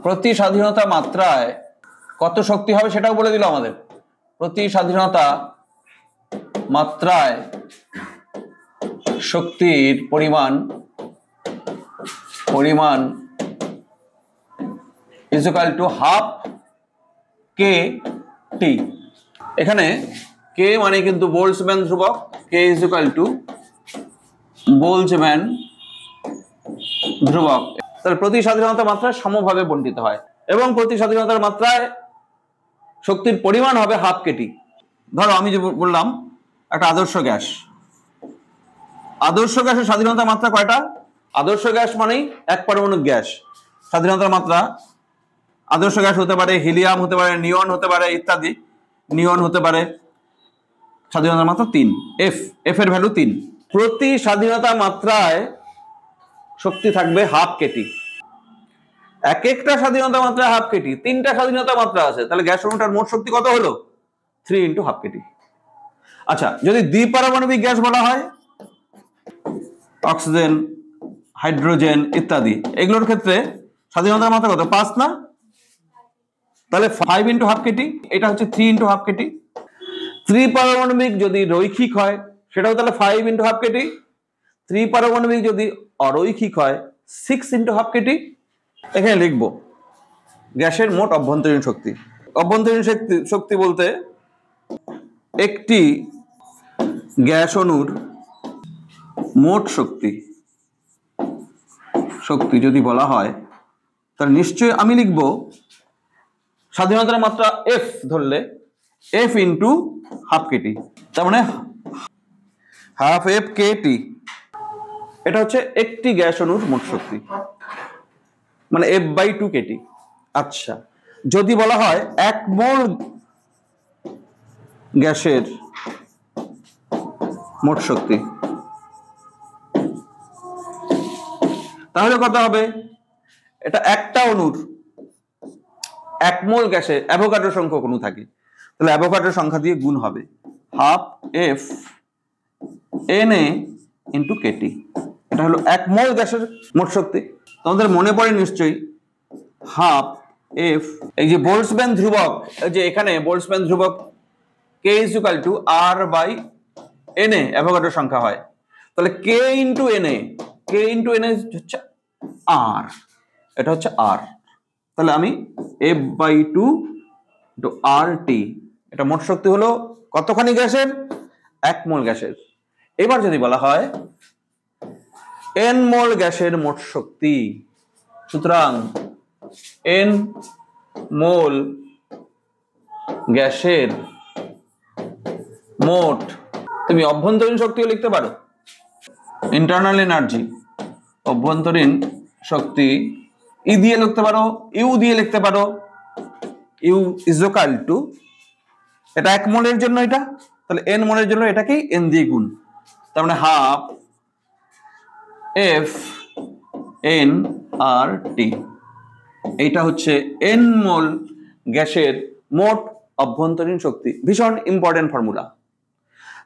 প্রতি স্বাধীনতা মাত্রায় কত শক্তি হবে সেটাও বলে দিল আমাদের। প্রতি স্বাধীনতা মাত্রায় শক্তির পরিমাণ is equal to half kT। এখানে k মানে কিন্তু বোল্টজম্যান ধ্রুবক, k is equal to Boltzmann ধ্রুবক। তাহলে প্রতি স্বাধীনতা মাত্রায় সমভাবে বণ্টিত হয় এবং প্রতি স্বাধীনতার মাত্রায় শক্তির পরিমাণ হবে হাফ কেটি। ধরো আমি যে বললাম একটা আদর্শ গ্যাসের স্বাধীনতা মাত্রা কয়টা? আদর্শ গ্যাস মানেই এক পারমাণবিক গ্যাস। স্বাধীনতার মাত্রা আদর্শ গ্যাস হতে পারে হিলিয়াম, হতে পারে নিয়ন, হতে পারে ইত্যাদি, নিয়ন হতে পারে। স্বাধীনতার মাত্রা 3, এফ এর ভ্যালু 3। প্রতি স্বাধীনতা মাত্রায় শক্তি থাকবে হাফ কেটি। এক একটা স্বাধীনতা মাত্রা হাফ কেটি, 3টা স্বাধীনতা মাত্রা আছে, তাহলে গ্যাস অণুটার মোট শক্তি কত হলো? 3 × হাফ কেটি। আচ্ছা, যদি দ্বিপারমাণবিক গ্যাস বলা হয়, অক্সিজেন, হাইড্রোজেন ইত্যাদি, এগুলোর ক্ষেত্রে স্বাধীনতার মাত্রা কত? 5 না? তাহলে 5 × হাফ কেটি, এটা হচ্ছে 3 × হাফ কেটি। ত্রিপারমাণবিক যদি রৈখিক হয় সেটাও তাহলে 5 × হাফ কেটি। ত্রিপারমাণবিক যদি অরৈখিক হয় 6 × হাফ কেটি। এখানে লিখবো গ্যাসের মোট অভ্যন্তরীণ শক্তি। অভ্যন্তরীণ শক্তি বলতে একটি গ্যাস অণুর মোট শক্তি যদি বলা হয় তাহলে নিশ্চয়ই আমি লিখব স্বাধীনতার মাত্রা এফ ধরলে এফ × হাফ কেটি, তার মানে হাফ এফ কেটি। এটা হচ্ছে একটি গ্যাস অণুর মোট শক্তি, মানে F/2 কেটি। আচ্ছা, যদি বলা হয় 1 মোল গ্যাসের মোট শক্তি, তাহলে কত হবে? এটা একটা অণুর 1 মোল গ্যাসে অ্যাভোগাড্রো সংখ্যক অণু থাকে, তাহলে অ্যাভোগাড্রো সংখ্যা দিয়ে গুণ হবে হাফ এফ Na × কেটি। এটা হলো 1 মোল গ্যাসের মোট শক্তি। তোমাদের মনে পড়ে নিশ্চয়ই হাফ এফ, এই যে বোল্টজম্যান ধ্রুবক, এই যে এখানে বোল্টজম্যান ধ্রুবক k = R/Na অ্যাভোগাড্রো সংখ্যা হয়, তাহলে k × Na হচ্ছে R, এটা হচ্ছে R। তাহলে আমি F/2 × RT, এটা মোট শক্তি হলো কতখানি গ্যাসের? 1 মোল গ্যাসের। এবার যদি বলা হয় n মোল গ্যাসের মোট শক্তি, সুতরাং n মোল গ্যাসের মোট, তুমি অভ্যন্তরীণ শক্তিও লিখতে পারো, ইন্টারনাল এনার্জি, অভ্যন্তরীণ শক্তি ই দিয়ে লিখতে পারো, ইউ দিয়ে লিখতে পারো। ইউ ইজ ইকুয়াল টু, এটা 1 মোলের জন্য এটা, তাহলে n মোলের জন্য এটাকেই n দিয়ে গুণ, তার মানে হাফ এফ এন আর টি। এইটা হচ্ছে n মোল গ্যাসের মোট অভ্যন্তরীণ শক্তি। ভীষণ ইম্পর্টেন্ট ফর্মুলা।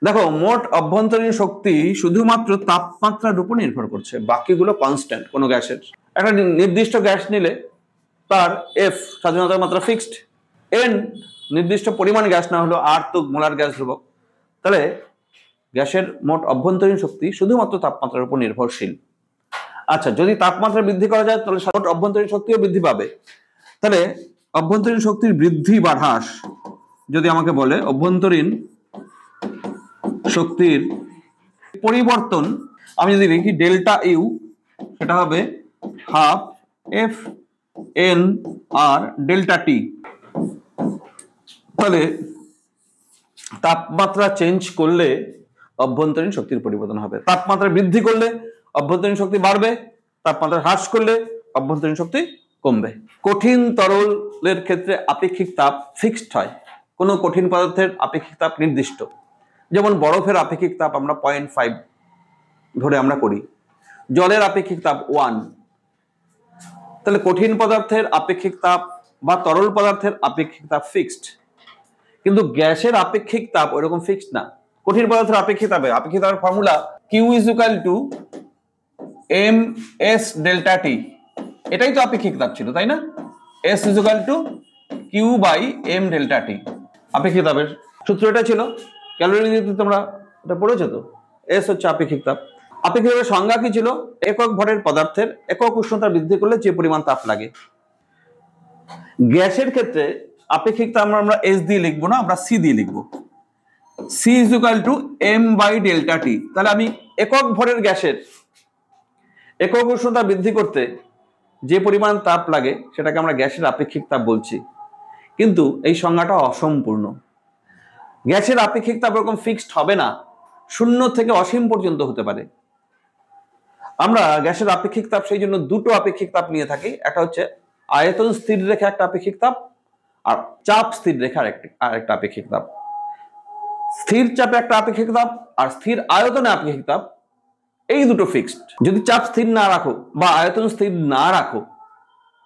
দেখো, মোট অভ্যন্তরীণ শক্তি শুধুমাত্র তাপমাত্রার উপর নির্ভর করছে, বাকিগুলো কনস্ট্যান্ট কোনো গ্যাসের। একটা নির্দিষ্ট গ্যাস নিলে তার এফ স্বাধীনতার মাত্রা ফিক্সড, এন নির্দিষ্ট পরিমাণ গ্যাস না হলো আর তো মোলার গ্যাস ধ্রুবক। তাহলে গ্যাসের মোট অভ্যন্তরীণ শক্তি শুধুমাত্র তাপমাত্রার উপর নির্ভরশীল। আচ্ছা, যদি তাপমাত্রা বৃদ্ধি করা যায় তাহলে মোট অভ্যন্তরীণ শক্তিও বৃদ্ধি পাবে। তাহলে অভ্যন্তরীণ শক্তির বৃদ্ধি বা হ্রাস যদি আমাকে বলে, অভ্যন্তরীণ শক্তির পরিবর্তন আমি যদি লিখি ডেল্টা ইউ, সেটা হবে হাফ এফ এন আর ডেল্টা টি। তাহলে তাপমাত্রা চেঞ্জ করলে অভ্যন্তরীণ শক্তির পরিবর্তন হবে। তাপমাত্রা বৃদ্ধি করলে অভ্যন্তরীণ শক্তি বাড়বে, তাপমাত্রা হ্রাস করলে অভ্যন্তরীণ শক্তি কমবে। কঠিন তরলের ক্ষেত্রে আপেক্ষিক তাপ ফিক্সড হয়, কোনো কঠিন পদার্থের আপেক্ষিক তাপ নির্দিষ্ট। যেমন বরফের আপেক্ষিক তাপ আমরা 0.5 ধরে আমরা করি, জলের আপেক্ষিক তাপ 1। তাহলে কঠিন পদার্থের আপেক্ষিক তাপ বা তরল পদার্থের আপেক্ষিক তাপ ফিক্সড, কিন্তু গ্যাসের আপেক্ষিক তাপ ওইরকম ফিক্সড না। কঠিন পদার্থের আপেক্ষিক তাপের formula Q is equal to M S delta T. এটাই তো আপেক্ষিক তাপ ছিল, তাই না? S is equal to Q by M delta T. আপেক্ষিক তাপের সূত্র এটা ছিল, ক্যালোরিতে তোমরা এটা পড়েছো তো। এস হচ্ছে আপেক্ষিক তাপ। আপেক্ষিক তাপের সংজ্ঞা কি ছিল? একক ভরের পদার্থের একক উষ্ণতা বৃদ্ধি করলে যে পরিমাণ তাপ লাগে। গ্যাসের ক্ষেত্রে আপেক্ষিক তাপ আমরা এস দিয়ে লিখবো না, আমরা সি দিয়ে লিখবো। C is equal to M by delta T. তাহলে আমি একক ভরের গ্যাসের একক উষ্ণতা বৃদ্ধি করতে যে পরিমাণ তাপ লাগে সেটাকে আমরা গ্যাসের আপেক্ষিক তাপ বলছি, কিন্তু এই সংজ্ঞাটা অসম্পূর্ণ। গ্যাসের আপেক্ষিক তাপ এরকম ফিক্সড হবে না, 0 থেকে অসীম পর্যন্ত হতে পারে। আমরা গ্যাসের আপেক্ষিক তাপ সেই জন্য দুটো আপেক্ষিক তাপ নিয়ে থাকি, একটা হচ্ছে আয়তন স্থির রেখা একটা আপেক্ষিক তাপ, আর চাপ স্থির রেখা আরেকটা আপেক্ষিক তাপ। স্থির চাপে একটা আপেক্ষিক তাপ আর স্থির আয়তনে আপেক্ষিক তাপ, এই দুটো ফিক্সড। যদি চাপ স্থির না রাখো বা আয়তন স্থির না রাখো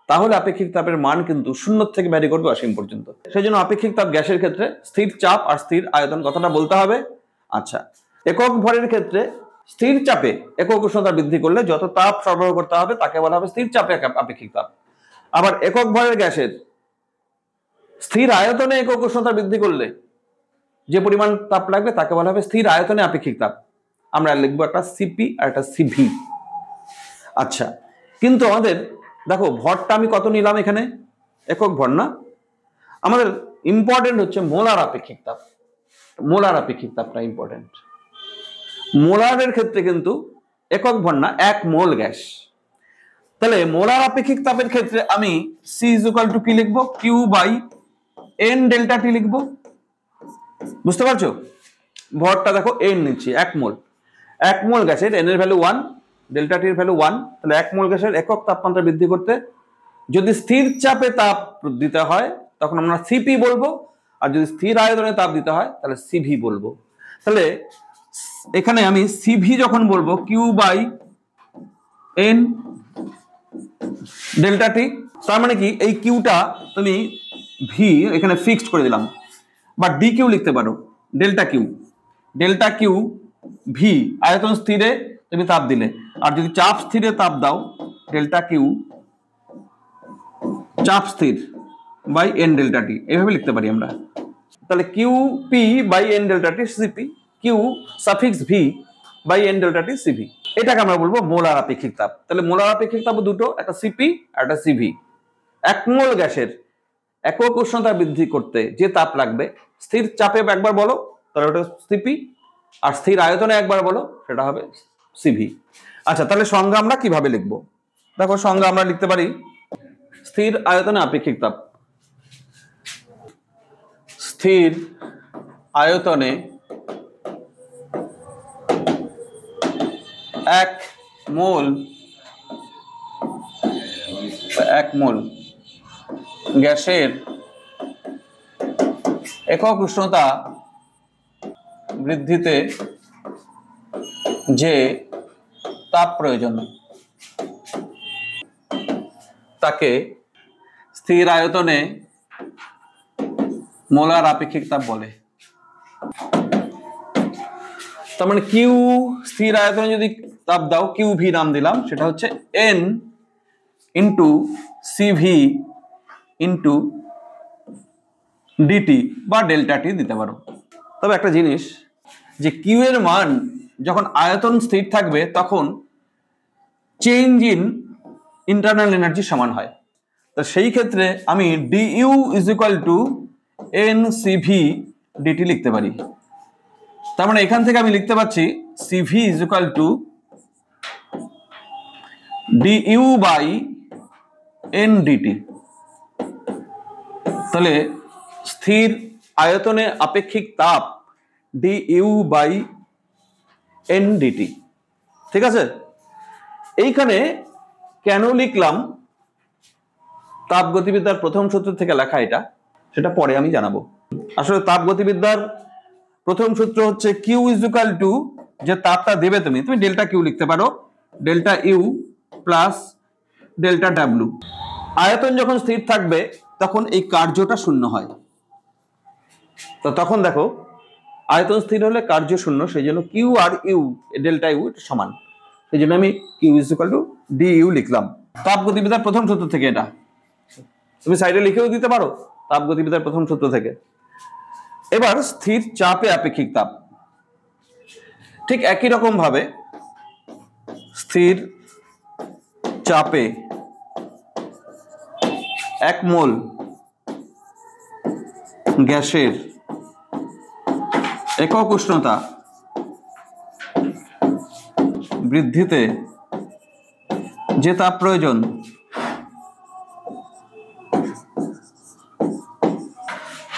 তাহলে আপেক্ষিক তাপের মান কিন্তু 0 থেকে ভ্যারি করবে অসীম পর্যন্ত। সেই জন্য আপেক্ষিক তাপ গ্যাসের ক্ষেত্রে স্থির চাপ আর স্থির আয়তন কথাটা বলতে হবে। আচ্ছা, একক ভরের ক্ষেত্রে স্থির চাপে একক উষ্ণতা বৃদ্ধি করলে যত তাপ সরবরাহ করতে হবে তাকে বলা হবে স্থির চাপে আপেক্ষিক তাপ। আবার একক ভরের গ্যাসের স্থির আয়তনে একক উষ্ণতা বৃদ্ধি করলে যে পরিমাণ তাপ লাগবে তাকে বলা হবে স্থির আয়তনে আপেক্ষিক তাপ। আমরা লিখবো একটা সিপি আর একটা সিভি। আচ্ছা, কিন্তু আমাদের দেখো ভরটা আমি কত নিলাম এখানে, একক ভর না, আমাদের ইম্পর্টেন্ট হচ্ছে মোলার আপেক্ষিক তাপ। মোলার আপেক্ষিক তাপটা ইম্পর্টেন্ট। মোলারের ক্ষেত্রে কিন্তু একক ভর না, 1 মোল গ্যাস। তাহলে মোলার আপেক্ষিক তাপের ক্ষেত্রে আমি সি ইজ ইকুয়াল টু কি লিখবো, কিউ বাই এন ডেল্টা টি লিখবো। বুঝতে পারছো? ভরটা দেখো এন নিচ্ছি, 1 মোল। 1 মোল গ্যাসের এন এর ভ্যালু 1, ডেল্টা টির ভ্যালু 1। তাহলে 1 মোল গ্যাসের একক তাপমাত্রা বৃদ্ধি করতে যদি স্থির চাপে তাপ দিতে হয় তখন আমরা সিপি বলবো, আর যদি স্থির আয়তনে তাপ দিতে হয় তাহলে সিভি বলবো। তাহলে এখানে আমি সিভি যখন বলবো কিউ বাই এন ডেল্টা টি, তার মানে কি এই কিউটা তুমি ভি এখানে ফিক্সড করে দিলাম, বা ডি কিউ লিখতে পারো, ডেল্টা কিউ ভি আয়তন স্থিরে তুমি তাপ দিলে, আর যদি চাপ স্থিরে তাপ দাও ডেল্টা কিউ চাপ স্থির বাই এন ডেল্টা টি, এইভাবে লিখতে পারি আমরা। তাহলে Q P by N delta T CP, Q suffix V by N delta T CV, এটাকে আমরা বলবো মোলার আপেক্ষিক তাপ। তাহলে মোলার আপেক্ষিক তাপ দুটো, একটা সিপি আর একটা সিভি। 1 মোল গ্যাসের একক উষ্ণতা বৃদ্ধি করতে যে তাপ লাগবে, স্থির চাপে একবার বলো তাহলে ওটা সিপি, আর স্থির আয়তনে একবার বলো সেটা হবে সিভি। আচ্ছা, তাহলে সংজ্ঞা আমরা কিভাবে লিখবো? দেখো সংজ্ঞা আমরা লিখতে পারি স্থির আয়তনে আপেক্ষিক তাপ, স্থির আয়তনে 1 মোল গ্যাসের একক উষ্ণতা বৃদ্ধিতে যে তাপ প্রয়োজন তাকে স্থির আয়তনে মোলার আপেক্ষিক তাপ বলে। তার মানে কিউ স্থির আয়তনে যদি তাপ দাও, কিউ ভি নাম দিলাম, সেটা হচ্ছে N into CV into DT বা ডেল্টা টি দিতে পারো। তবে একটা জিনিস, যে কিউ এর মান যখন আয়তন স্থির থাকবে তখন চেঞ্জ ইন ইন্টারনাল এনার্জি সমান হয়। তো সেই ক্ষেত্রে আমি DU is equal to N CV DT লিখতে পারি। তার মানে এখান থেকে আমি লিখতে পাচ্ছি CV is equal to DU by N DT. তাহলে স্থির আয়তনে আপেক্ষিক তাপ ডিইউ বাই এন ডিটি। ঠিক আছে, এইখানে কেন লিখলাম তাপগতিবিদ্যার প্রথম সূত্র থেকে লেখা, এটা সেটা পরে আমি জানাবো। আসলে তাপগতিবিদ্যার প্রথম সূত্র হচ্ছে কিউ ইজ ইকুয়াল টু, যে তাপটা দেবে তুমি ডেল্টা কিউ লিখতে পারো, delta U plus delta W. আয়তন যখন স্থির থাকবে তখন এই কার্যটা শূন্য হয়। তো তখন দেখো আয়তন স্থির হলে কার্য শূন্য, সেই জন্য কিউ আর ইউ ডেল্টা ইউ সমান, সেই জন্য আমি Q is equal to D U লিখলাম তাপগতিবিদ্যার প্রথম সূত্র থেকে। এটা তুমি সাইডে লিখেও দিতে পারো তাপগতিবিদ্যার প্রথম সূত্র থেকে। এবার স্থির চাপে আপেক্ষিক তাপ, ঠিক একই রকম ভাবে স্থির চাপে 1 মোল গ্যাসের একক উষ্ণতা বৃদ্ধিতে যে তাপ প্রয়োজন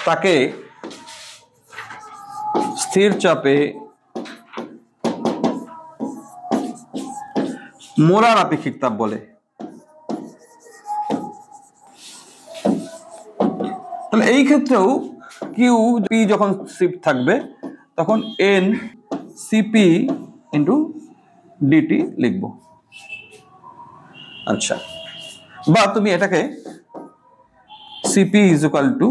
তাকে স্থির চাপে মোলার আপেক্ষিক তাপ বলে। তাহলে এই ক্ষেত্রেও কিউ পি যখন শিফট থাকবে তখন এন সিপি ইন্টু ডিটি লিখবো। আচ্ছা, বা তুমি এটাকে CP is equal to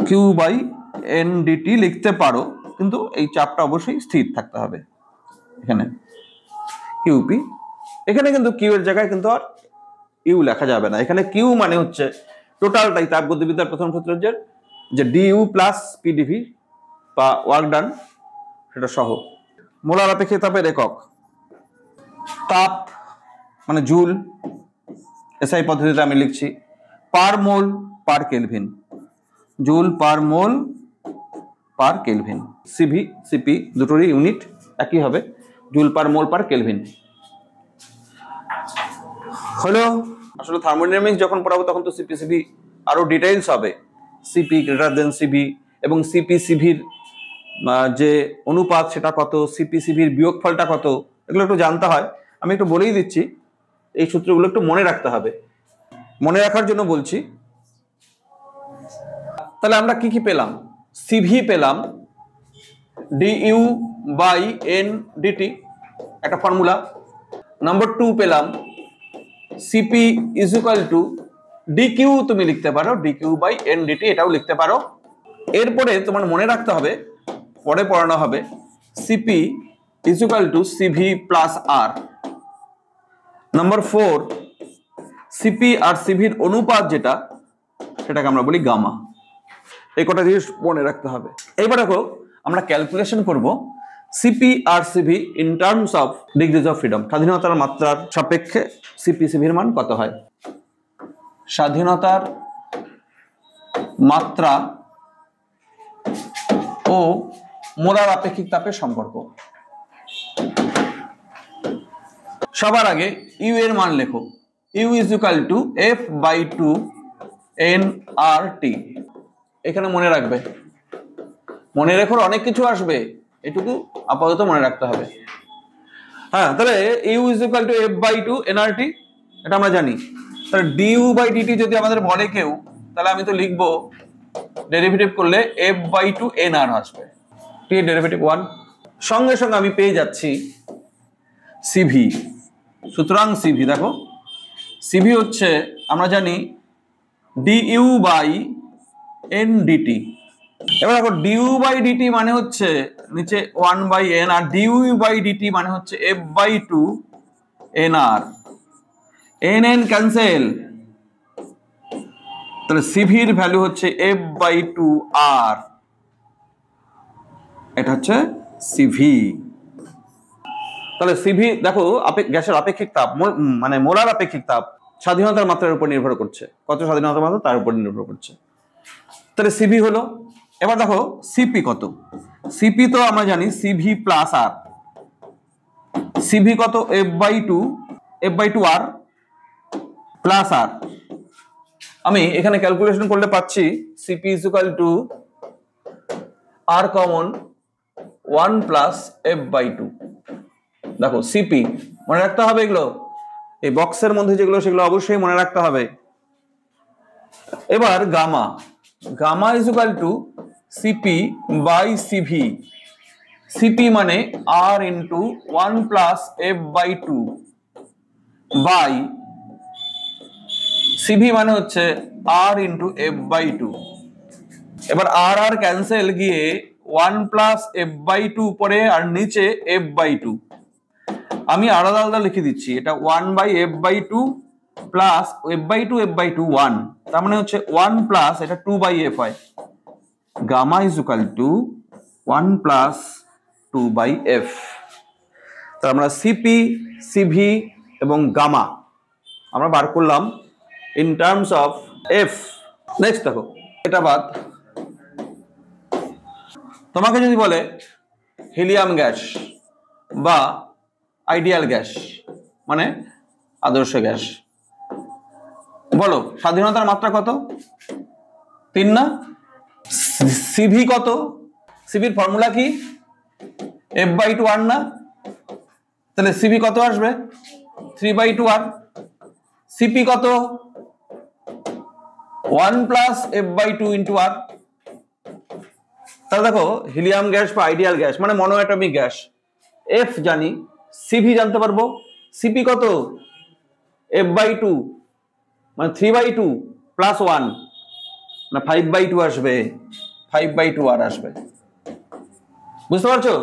Q by N DT লিখতে পারো, কিন্তু এই চাপটা অবশ্যই স্থির থাকতে হবে। এখানে কিউপি, এখানে কিন্তু কিউ এর জায়গায় কিন্তু আর ইউ লেখা যাবে না। এখানে কিউ মানে হচ্ছে টোটালটাই তাপগতিবিদ্যার প্রথম সূত্রের যে ডিইউ প্লাস পিডিভি বা ওয়ার্ক ডান সেটা সহ। মোলার আপেক্ষিক তাপের একক, তাপ মানে জুল, এসআই পদ্ধতিতে আমি লিখছি পার মোল পার কেলভিন, জুল পার মোল পার কেলভিন। সিভি সিপি দুটোরই ইউনিট একই হবে, জুল পার মোল পার কেলভিন। হলো, আসলে থার্মোডাইনামিক্স যখন পড়াবো তখন তো সিপি সিভি আরো ডিটেইলস হবে, সিপি গ্রেটার দেন সিভি এবং সিপি সিভির যে অনুপাত সেটা কত, সিপি সিভির বিয়োগফলটা কত, এগুলো একটু জানতে হয়। আমি একটু বলেই দিচ্ছি, এই সূত্রগুলো একটু মনে রাখতে হবে। মনে রাখার জন্য বলছি, তাহলে আমরা কি কি পেলাম? সিভি পেলাম ডিইউ বাই এন ডিটি, একটা ফর্মুলা। নাম্বার 2 পেলাম CP is equal two DQ, তুমি লিখতে পারো ডিকিউ বাই এন ডিটি, এটাও লিখতে পারো। এরপরে তোমার মনে রাখতে হবে, পরে পড়ানো হবে, CP is equal to CV plus R. Number 4 CP আর সিভির অনুপাত যেটা, সেটাকে আমরা বলি গামা। এই কটা জিনিস মনে রাখতে হবে। এবার দেখো আমরা ক্যালকুলেশন করব সিপি আর CV in terms of degrees of freedom, স্বাধীনতার মাত্রার সাপেক্ষে সিপি সিভির মান কত হয়। স্বাধীনতার মাত্রা ও মোলার আপেক্ষিক তাপের সম্পর্ক। সবার আগে ইউ এর মান লেখো, U is equal to F by 2 N R T. এখানে মনে রাখবে, মনে রেখো অনেক কিছু আসবে, এটুকু আপাতত মনে রাখতে হবে। হ্যাঁ, তাহলে U is equal to F by 2 NRT, এটা আমরা জানি। তাহলে ডিইউ বাই ডিটি যদি আমাদের বলে কেউ, তাহলে আমি তো লিখবো ডেরিভেটিভ করলে এফ বাই 2 এনআর আসবে, টি ডেরিভেটিভ 1। সঙ্গে সঙ্গে আমি পেয়ে যাচ্ছি সিভি। সুতরাং সিভি দেখো, সিভি হচ্ছে আমরা জানি ডিইউ বাই এন ডিটি। এবার দেখো ডিউ বাই ডিটি মানে হচ্ছে নিচে 1 বাই এন, আর ডিউ বাই ডিটি মানে হচ্ছে F by 2 N R. N N cancel, তাহলে সিভির ভ্যালু হচ্ছে F/2R, এটা হচ্ছে সিভি। তাহলে সিভি দেখো গ্যাসের আপেক্ষিক তাপ মানে মোলার আপেক্ষিক তাপ স্বাধীনতার মাত্রার উপর নির্ভর করছে, কত স্বাধীনতার মাত্রা তার উপর নির্ভর করছে। তাহলে সিভি হলো। এবার দেখো সিপি কত, সিপি তো আমরা জানি সিভি প্লাস আর, সিভি কত F/2R প্লাস আর। আমি এখানে ক্যালকুলেশন করলে পাচ্ছি CP is equal to R common 1 plus F/2। দেখো সিপি মনে রাখতে হবে, এগুলো এই বক্সের মধ্যে যেগুলো সেগুলো অবশ্যই মনে রাখতে হবে। এবার gamma, gamma is equal to CP by CV, CP মানে R into 1 plus F/2 by CV মানে হচ্ছে আর ইন্টু F/2। এবার আর আর ক্যান্সেল গিয়ে 1 প্লাস F/2 উপরে আর নিচে F/2, আমি আলাদা আলাদা লিখে দিচ্ছি, এটা 1/F/2 প্লাস F/2 1, তার মানে হচ্ছে 1 প্লাস এটা 2/F হয়। Gamma is equal to 1 plus 2/F। তাহলে আমরা সিপি, সিভি এবং গামা আমরা বার করলাম in terms of F. Next দেখো, এটা বাদ, তোমাকে যদি বলে হিলিয়াম গ্যাস বা আইডিয়াল গ্যাস মানে আদর্শ গ্যাস, বলো স্বাধীনতার মাত্রা কত? 3 না? সিভি কত? সিভির ফর্মুলা কি? F/2R না? তাহলে সিভি কত আসবে? 3/2R। সিপি কত? 1 প্লাস F/2 ইন্টু আর। তাহলে দেখো হিলিয়াম গ্যাস বা আইডিয়াল গ্যাস মানে মনোঅ্যাটমিক গ্যাস, এফ জানি, সিভি জানতে পারবো, সিপি কত? F/2 মানে 3/2 প্লাস 1 না 5/2 আসবে, 5/2R আসবে। বুঝতে পারছো?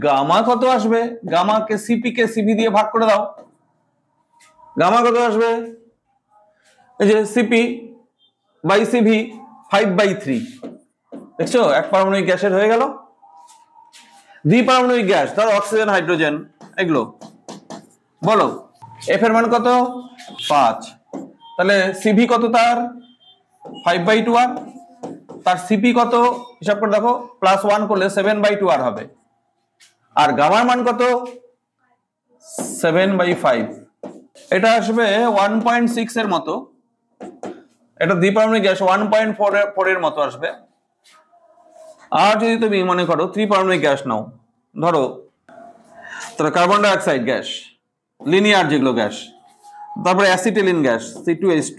গামা কত আসবে? গামাকে সিপি কে সিভি দিয়ে ভাগ করে দাও, গামা কত আসবে? এই যে সিপি বাই সিভি 5/3। দেখছো এক পারমাণবিক গ্যাসের হয়ে গেল। দ্বিপারমাণবিক গ্যাস ধরো অক্সিজেন, হাইড্রোজেন, এগুলো বলো এফ এর মান কত? 5। তাহলে সিভি কত তার? 5/2R। তার সিপি কত হিসাব করে দেখো, প্লাস 1 করলে 7/2R হবে। আর গামার মান কত? 7/5। এটা আসবে 1.6 এর মতো, এটা দ্বিপারমাণবিক গ্যাস 1.4 এর মতো আসবে। আর যদি তুমি মনে করো ত্রিপারমাণবিক গ্যাস নাও, ধরো তাহলে carbon die oxide gas, linear যেগুলো গ্যাস, তারপরে অ্যাসিটিলিন গ্যাস C2H2,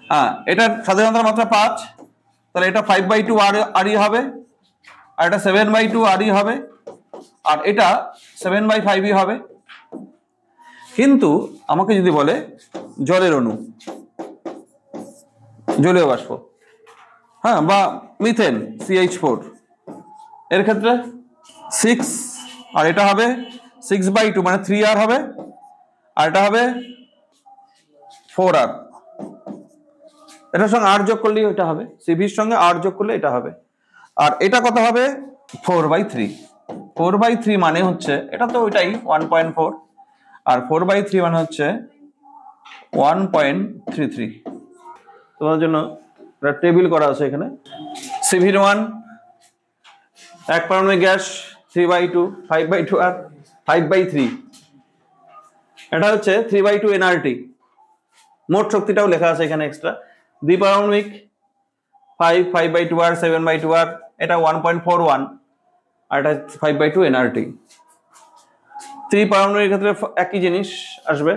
হ্যাঁ এটা স্বাধীনতার মাত্রা 5, তাহলে এটা 5/2RE হবে, আর এটা 7/2RE হবে, আর এটা 7/5E হবে। কিন্তু আমাকে যদি বলে জলের অণু, জলীয় বাষ্প, হ্যাঁ বা মিথেন CH4, এর ক্ষেত্রে 6, আর এটা হবে 6/2 মানে 3R হবে, আর এটা হবে 4R। এটার সঙ্গে আর যোগ করলেই এটা হবে, সিভির সঙ্গে আর যোগ করলে এটা হবে। আর এটা কত হবে? 4/3। 4/3 মানে হচ্ছে এটা তো ওইটাই 1.4, আর 4/3 মানে হচ্ছে 1.33। তোমার জন্য একটা টেবিল করা আছে এখানে। সিভির মান এক পারমাণবিক গ্যাস 3/2, 5/2R, 5/3, এটা হচ্ছে 3/2 nRT। মোট শক্তিটাও লেখা আছে এখানে এক্সট্রা। দ্বিপারমাণবিক 5/2R, 7/2R, এটা 1.41, আর এটা 5/2 nRT। ত্রিপারমাণবিক ক্ষেত্রে একই জিনিস আসবে।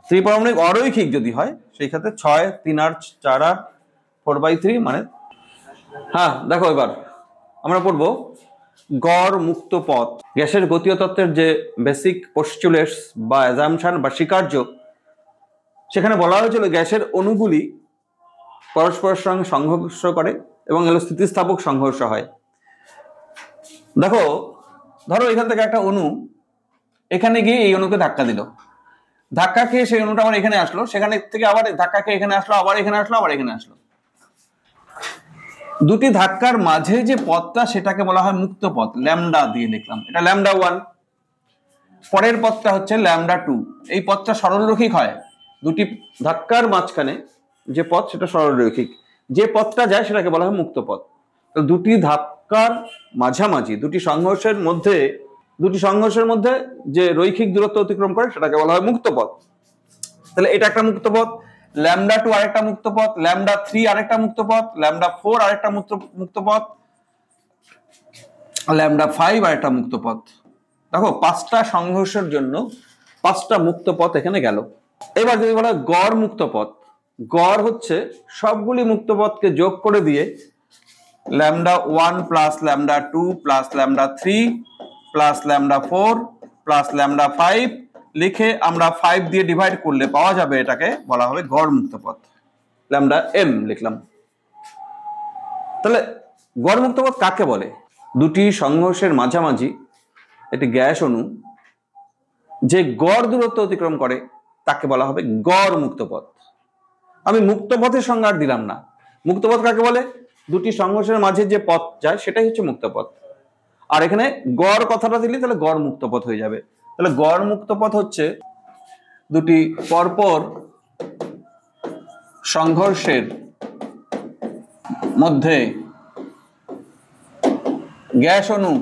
ত্রিপারমাণবিক অরৈখিক যদি হয় সেই ক্ষেত্রে 6, 3R, 4R, 4/3 মানে। হ্যাঁ দেখো এবার আমরা পড়বো গড় মুক্ত পথ। গ্যাসের গতীয় তত্ত্বের যে বেসিক পোস্টুলেটস বা অ্যাজাম্পশন বা স্বীকার্য, সেখানে বলা হয়েছিল গ্যাসের অণুগুলি পরস্পরের সঙ্গে সংঘর্ষ করে এবং এর স্থিতিস্থাপক সংঘর্ষ হয়। দেখো ধরো এখান থেকে একটা অণু এখানে গিয়ে এই অণুকে ধাক্কা দিল, ধাক্কা খেয়ে সেই অণুটা আবার এখানে আসলো, সেখানে থেকে আবার ধাক্কা খেয়ে এখানে আসলো, আবার এখানে আসলো, আবার এখানে আসলো। দুটি ধাক্কার মাঝে যে পথটা সেটাকে বলা হয় মুক্ত পথ, ল্যামডা দিয়ে লিখলাম, এটা ল্যামডা 1। পরের পথটা হচ্ছে ল্যামডা 2। এই পথটা সরলরৈখিক হয়, দুটি ধাক্কার মাঝখানে যে পথ সেটা সরলরৈখিক, যে পথটা যায় সেটাকে বলা হয় মুক্ত পথ। তো দুটি ধাক্কার মাঝামাঝি দুটি সংঘর্ষের মধ্যে যে রৈখিক দূরত্ব অতিক্রম করে সেটাকে বলা হয় মুক্ত পথ। তাহলে এটা একটা মুক্ত পথ, ল্যামডা 2 আরেকটা মুক্ত পথ, ল্যামডা 3 আরেকটা মুক্ত পথ, ল্যামডা 4 আরেকটা মুক্ত পথ, ল্যামডা 5 আরেকটা মুক্ত পথ। দেখো 5টা সংঘর্ষের জন্য 5টা মুক্ত পথ এখানে গেল। এবার যদি বলা হয় গড় মুক্ত পথ, গড় হচ্ছে সবগুলি মুক্ত পথকে যোগ করে দিয়ে lambda 1 plus lambda 2 plus lambda 3 plus lambda 4 plus lambda 5 লিখে আমরা 5 দিয়ে ডিভাইড করলে পাওয়া যাবে, এটাকে বলা হবে গড় মুক্ত পথ, ল্যামডা m লিখলাম। তাহলে গড় মুক্ত পথ কাকে বলে? দুটি সংঘর্ষের মাঝামাঝি একটি গ্যাস অণু যে গড় দূরত্ব অতিক্রম করে তাকে বলা হবে গড় মুক্ত পথ। আমি মুক্ত পথের সংজ্ঞা দিলাম না। মুক্ত পথ কাকে বলে? দুটি সংঘর্ষের মাঝে যে পথ যায় সেটাই হচ্ছে মুক্ত পথ। আর এখানে গড় কথাটা দিলে তাহলে গড় মুক্ত পথ হয়ে যাবে। তাহলে গড় মুক্ত পথ হচ্ছে দুটি পরপর সংঘর্ষের মধ্যে গ্যাস অণু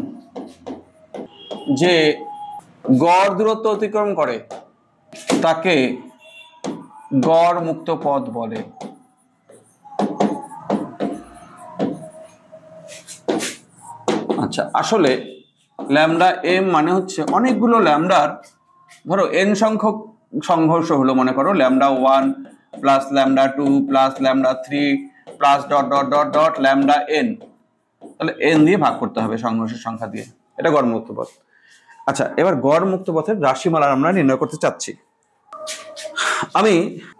যে গড় দূরত্ব অতিক্রম করে তাকে গড় মুক্ত পথ বলে। আচ্ছা, আসলে ল্যামডা m মানে হচ্ছে অনেকগুলো ল্যামডার, ধরো n সংখ্যক সংঘর্ষ হলো, মনে করো lambda 1 plus lambda 2 plus lambda 3 plus dot dot dot dot lambda n, তাহলে n দিয়ে ভাগ করতে হবে সংঘর্ষের সংখ্যা দিয়ে, এটা গড় মুক্ত পথ। আচ্ছা, এবার গড় মুক্ত পথের রাশিমালা আমরা নির্ণয় করতে চাচ্ছি। আমি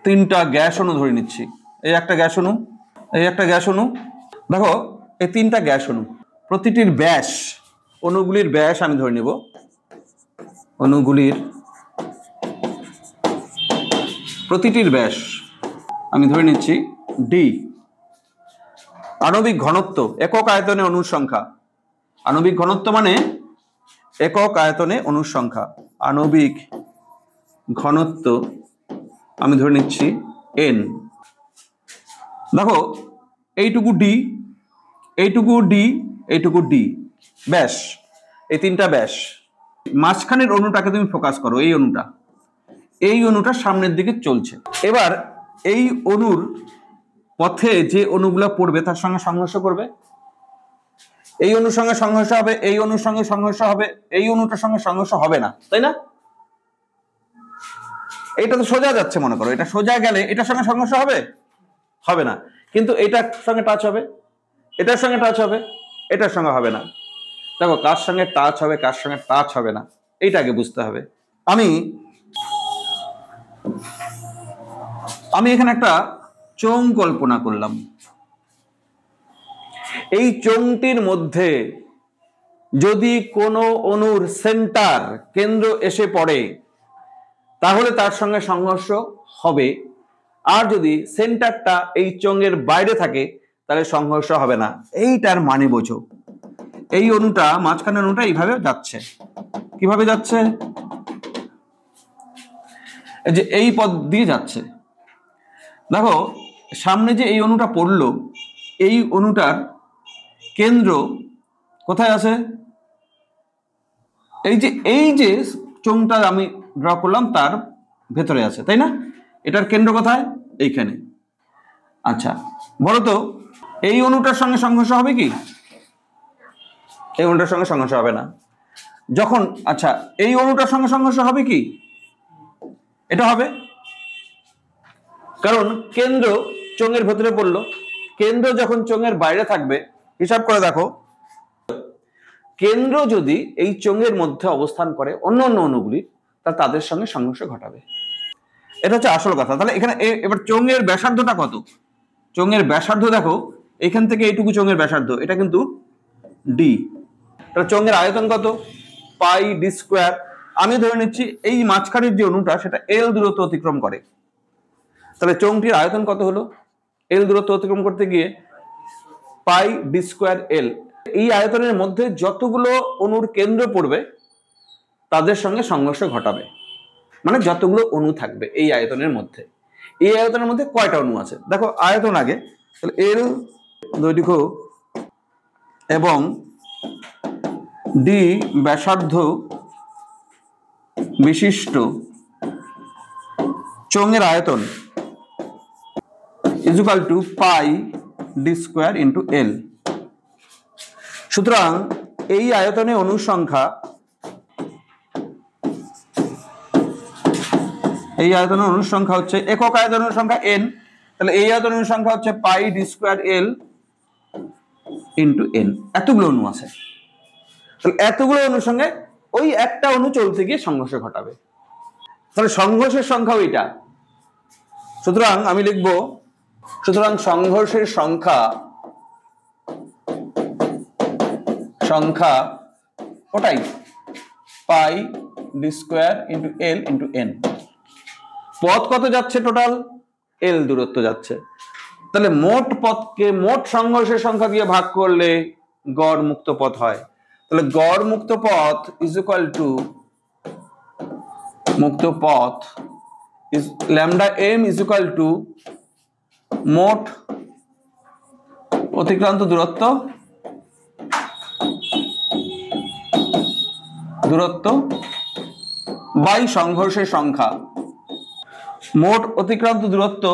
3টা গ্যাস অণু ধরে নিচ্ছি, এই একটা গ্যাস অণু, এই একটা গ্যাস অণু। দেখো এই 3টা গ্যাস অণু, প্রতিটির ব্যাস, অণুগুলির ব্যাস আমি ধরে নিব, অণুগুলির প্রতিটির ব্যাস আমি ধরে নিচ্ছি d। আণবিক ঘনত্ব একক আয়তনে অণুর সংখ্যা, আণবিক ঘনত্ব মানে একক আয়তনে অণুর সংখ্যা, আণবিক ঘনত্ব আমি ধরে নিচ্ছি n। দেখো এইটুকু d, এইটুকু d, এইটুকু d, ব্যাস, এই 3টা ব্যাস। মাঝখানের অণুটাকে তুমি ফোকাস করো, এই অণুটা, এই অণুটা সামনের দিকে চলছে। এবার এই অণুর পথে যে অণুগুলো পড়বে তার সঙ্গে সংঘর্ষ করবে, এই অণুর সঙ্গে সংঘর্ষ হবে, এই অণুর সঙ্গে সংঘর্ষ হবে, এই অণুটার সঙ্গে সংঘর্ষ হবে না, তাই না? এটা তো সোজা যাচ্ছে, মনে করো এটা সোজা গেলে এটার সঙ্গে সংঘর্ষ হবে? হবে না। কিন্তু এটার সঙ্গে টাচ হবে, এটার সঙ্গে টাচ হবে, এটার সঙ্গে হবে না। দেখো কার সঙ্গে টাচ হবে, কার সঙ্গে টাচ হবে না, এইটা আগে বুঝতে হবে। আমি এখানে একটা চোঙ কল্পনা করলাম। এই চোঙটির মধ্যে যদি কোনো অণুর সেন্টার, কেন্দ্র এসে পড়ে তাহলে তার সঙ্গে সংঘর্ষ হবে, আর যদি সেন্টারটা এই চোঙের বাইরে থাকে তাহলে সংঘর্ষ হবে না। এইটার মানে বোঝো, এই অণুটা, মাঝখানের অণুটা এইভাবে যাচ্ছে, কিভাবে যাচ্ছে? এই যে এই পথ দিয়ে যাচ্ছে। দেখো সামনে যে এই অণুটা পড়লো, এই অণুটার কেন্দ্র কোথায় আছে? এই যে চোঙটা আমি ড্র করলাম তার ভেতরে আছে, তাই না? এটার কেন্দ্র কোথায়? এইখানে। আচ্ছা বলো তো, এই অণুটার সঙ্গে সংঘর্ষ হবে কি? এই অণুটার সঙ্গে সংঘর্ষ হবে না। যখন, আচ্ছা এই অণুটার সঙ্গে সংঘর্ষ হবে কি? এটা হবে, কারণ কেন্দ্র চোঙের ভেতরে পড়লো। কেন্দ্র যখন চোঙের বাইরে থাকবে, হিসাব করে দেখো, কেন্দ্র যদি এই চোঙের মধ্যে অবস্থান করে অন্য অন্য অণুগুলি, তা তাদের সঙ্গে সংঘর্ষ ঘটাবে। এটা হচ্ছে আসল কথা। তাহলে এখানে এবার চোঙের ব্যাসার্ধটা কত? চোঙের ব্যাসার্ধ দেখো, এখান থেকে এইটুকু চোঙের ব্যাসার্ধ, এটা কিন্তু d। তাহলে চোঙের আয়তন কত? পাই d স্কোয়ার। আমি ধরে নিচ্ছি এই মাঝখানের যে অণুটা সেটা এল দূরত্ব অতিক্রম করে, তাহলে চোঙটির আয়তন কত হলো? এল দূরত্ব অতিক্রম করতে গিয়ে পাই ডি স্কোয়ার এল। এই আয়তনের মধ্যে যতগুলো অণুর কেন্দ্র পড়বে তাদের সঙ্গে সংঘর্ষ ঘটাবে, মানে যতগুলো অণু থাকবে এই আয়তনের মধ্যে। এই আয়তনের মধ্যে কয়টা অণু আছে দেখো, আয়তন আগে, তাহলে এল দৈর্ঘ্য এবং ডি ব্যাসার্ধ বিশিষ্ট চোঙের আয়তন is equal to pi D square into L. সুতরাং এই আয়তনে অণুর সংখ্যা, এই আয়তনের অণুর সংখ্যা হচ্ছে একক আয়তনের সংখ্যা n, তাহলে এই আয়তনের সংখ্যা হচ্ছে pi D square L into n। এতগুলো অণু আছে, তাহলে এতগুলো অণুর সঙ্গে ওই একটা অণু চলতে গিয়ে সংঘর্ষ ঘটাবে, তাহলে সংঘর্ষের সংখ্যাও এটা। সুতরাং আমি লিখব, সুতরাং সংঘর্ষের সংখ্যা ওটাই পাই D square into L into N. পথ কত যাচ্ছে? টোটাল এল দূরত্ব যাচ্ছে, তাহলে মোট পথকে মোট সংঘর্ষের সংখ্যা দিয়ে ভাগ করলে গড় মুক্ত পথ হয়। তাহলে গড় মুক্ত পথ ইজ ইকুয়াল টু মুক্ত পথ is lambda M is equal to মোট অতিক্রান্ত দূরত্ব বাই সংঘর্ষের সংখ্যা। মোট অতিক্রান্ত দূরত্ব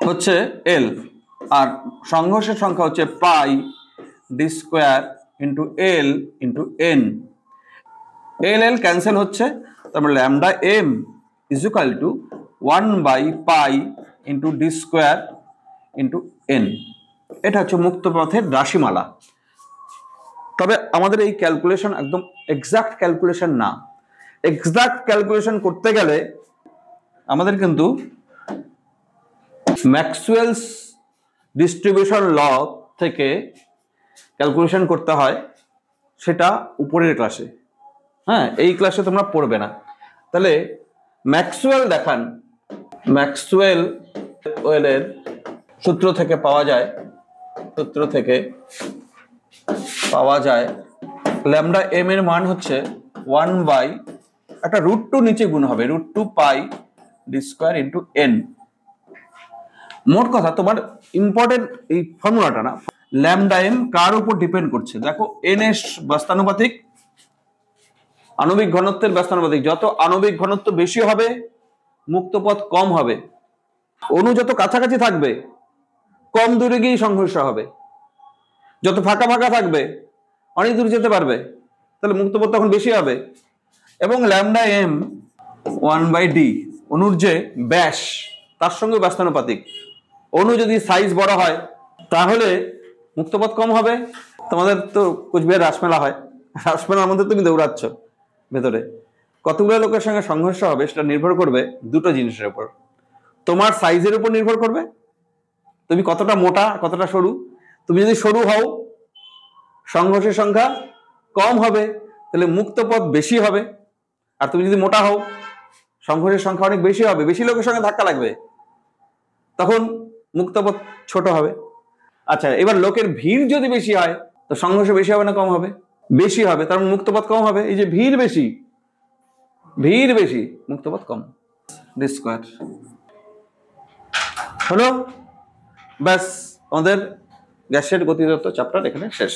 হচ্ছে এল আর সংঘর্ষের সংখ্যা হচ্ছে pi D square into L into N. L L cancel হচ্ছে, তারপর lambda M is equal to 1/পাই into D square into N. এটা হচ্ছে মুক্ত পথের রাশিমালা। তবে আমাদের এই ক্যালকুলেশন একদম এক্সাক্ট ক্যালকুলেশন না। এক্সাক্ট ক্যালকুলেশন করতে গেলে আমাদের কিন্তু ম্যাক্সওয়েলস ডিস্ট্রিবিউশন ল থেকে ক্যালকুলেশন করতে হয়, সেটা উপরের ক্লাসে, হ্যাঁ এই ক্লাসে তোমরা পড়বে না। তাহলে ম্যাক্সওয়েল দেখান, ম্যাক্সওয়েলের সূত্র থেকে পাওয়া যায় ল্যামডা এম এর মান হচ্ছে 1 একটা √2 নিচে গুণ হবে √2 পাই ডি স্কোয়ার ইন্টু এন। মোট কথা তোমার ইম্পর্টেন্ট এই ফর্মুলাটা না, ল্যামডা এম কার উপর ডিপেন্ড করছে দেখো, এন এর ব্যস্তানুপাতিক, আণবিক ঘনত্বের ব্যস্তানুপাতিক। যত আণবিক ঘনত্ব বেশি হবে মুক্ত পথ কম হবে, অণু যত কাছাকাছি থাকবে কম দূরে গিয়ে সংঘর্ষ হবে, যত ফাঁকা ফাঁকা থাকবে অনেক দূর যেতে পারবে, তাহলে মুক্ত পথ তখন বেশি হবে। এবং ল্যামডা এম 1/ডি অণুর যে ব্যাস তার সঙ্গে ব্যস্তানুপাতিক। অণু যদি সাইজ বড় হয় তাহলে মুক্তপথ কম হবে। তোমাদের তো কুচবিহার রাসমেলা হয়, রাসমেলার মধ্যে তুমি দৌড়াচ্ছ, ভেতরে কতগুলো লোকের সঙ্গে সংঘর্ষ হবে সেটা নির্ভর করবে দুটো জিনিসের উপর। তোমার সাইজের উপর নির্ভর করবে, তুমি কতটা মোটা কতটা সরু। তুমি যদি সরু হও সংঘর্ষের সংখ্যা কম হবে, তাহলে মুক্ত পথ বেশি হবে। আর তুমি যদি মোটা হও সংঘর্ষের সংখ্যা অনেক বেশি হবে, বেশি লোকের সঙ্গে ধাক্কা লাগবে, তখন মুক্ত পথ ছোট হবে। আচ্ছা, এবার লোকের ভিড় যদি বেশি হয় তো সংঘর্ষ বেশি হবে না কম হবে? বেশি হবে, তার মুক্ত পথ কম হবে। এই যে ভিড় বেশি মুক্ত পথ কম, ডি স্কোয়ার হলো। ব্যাস, আমাদের গ্যাসের গতিতত্ত্ব চ্যাপ্টার এখানে শেষ।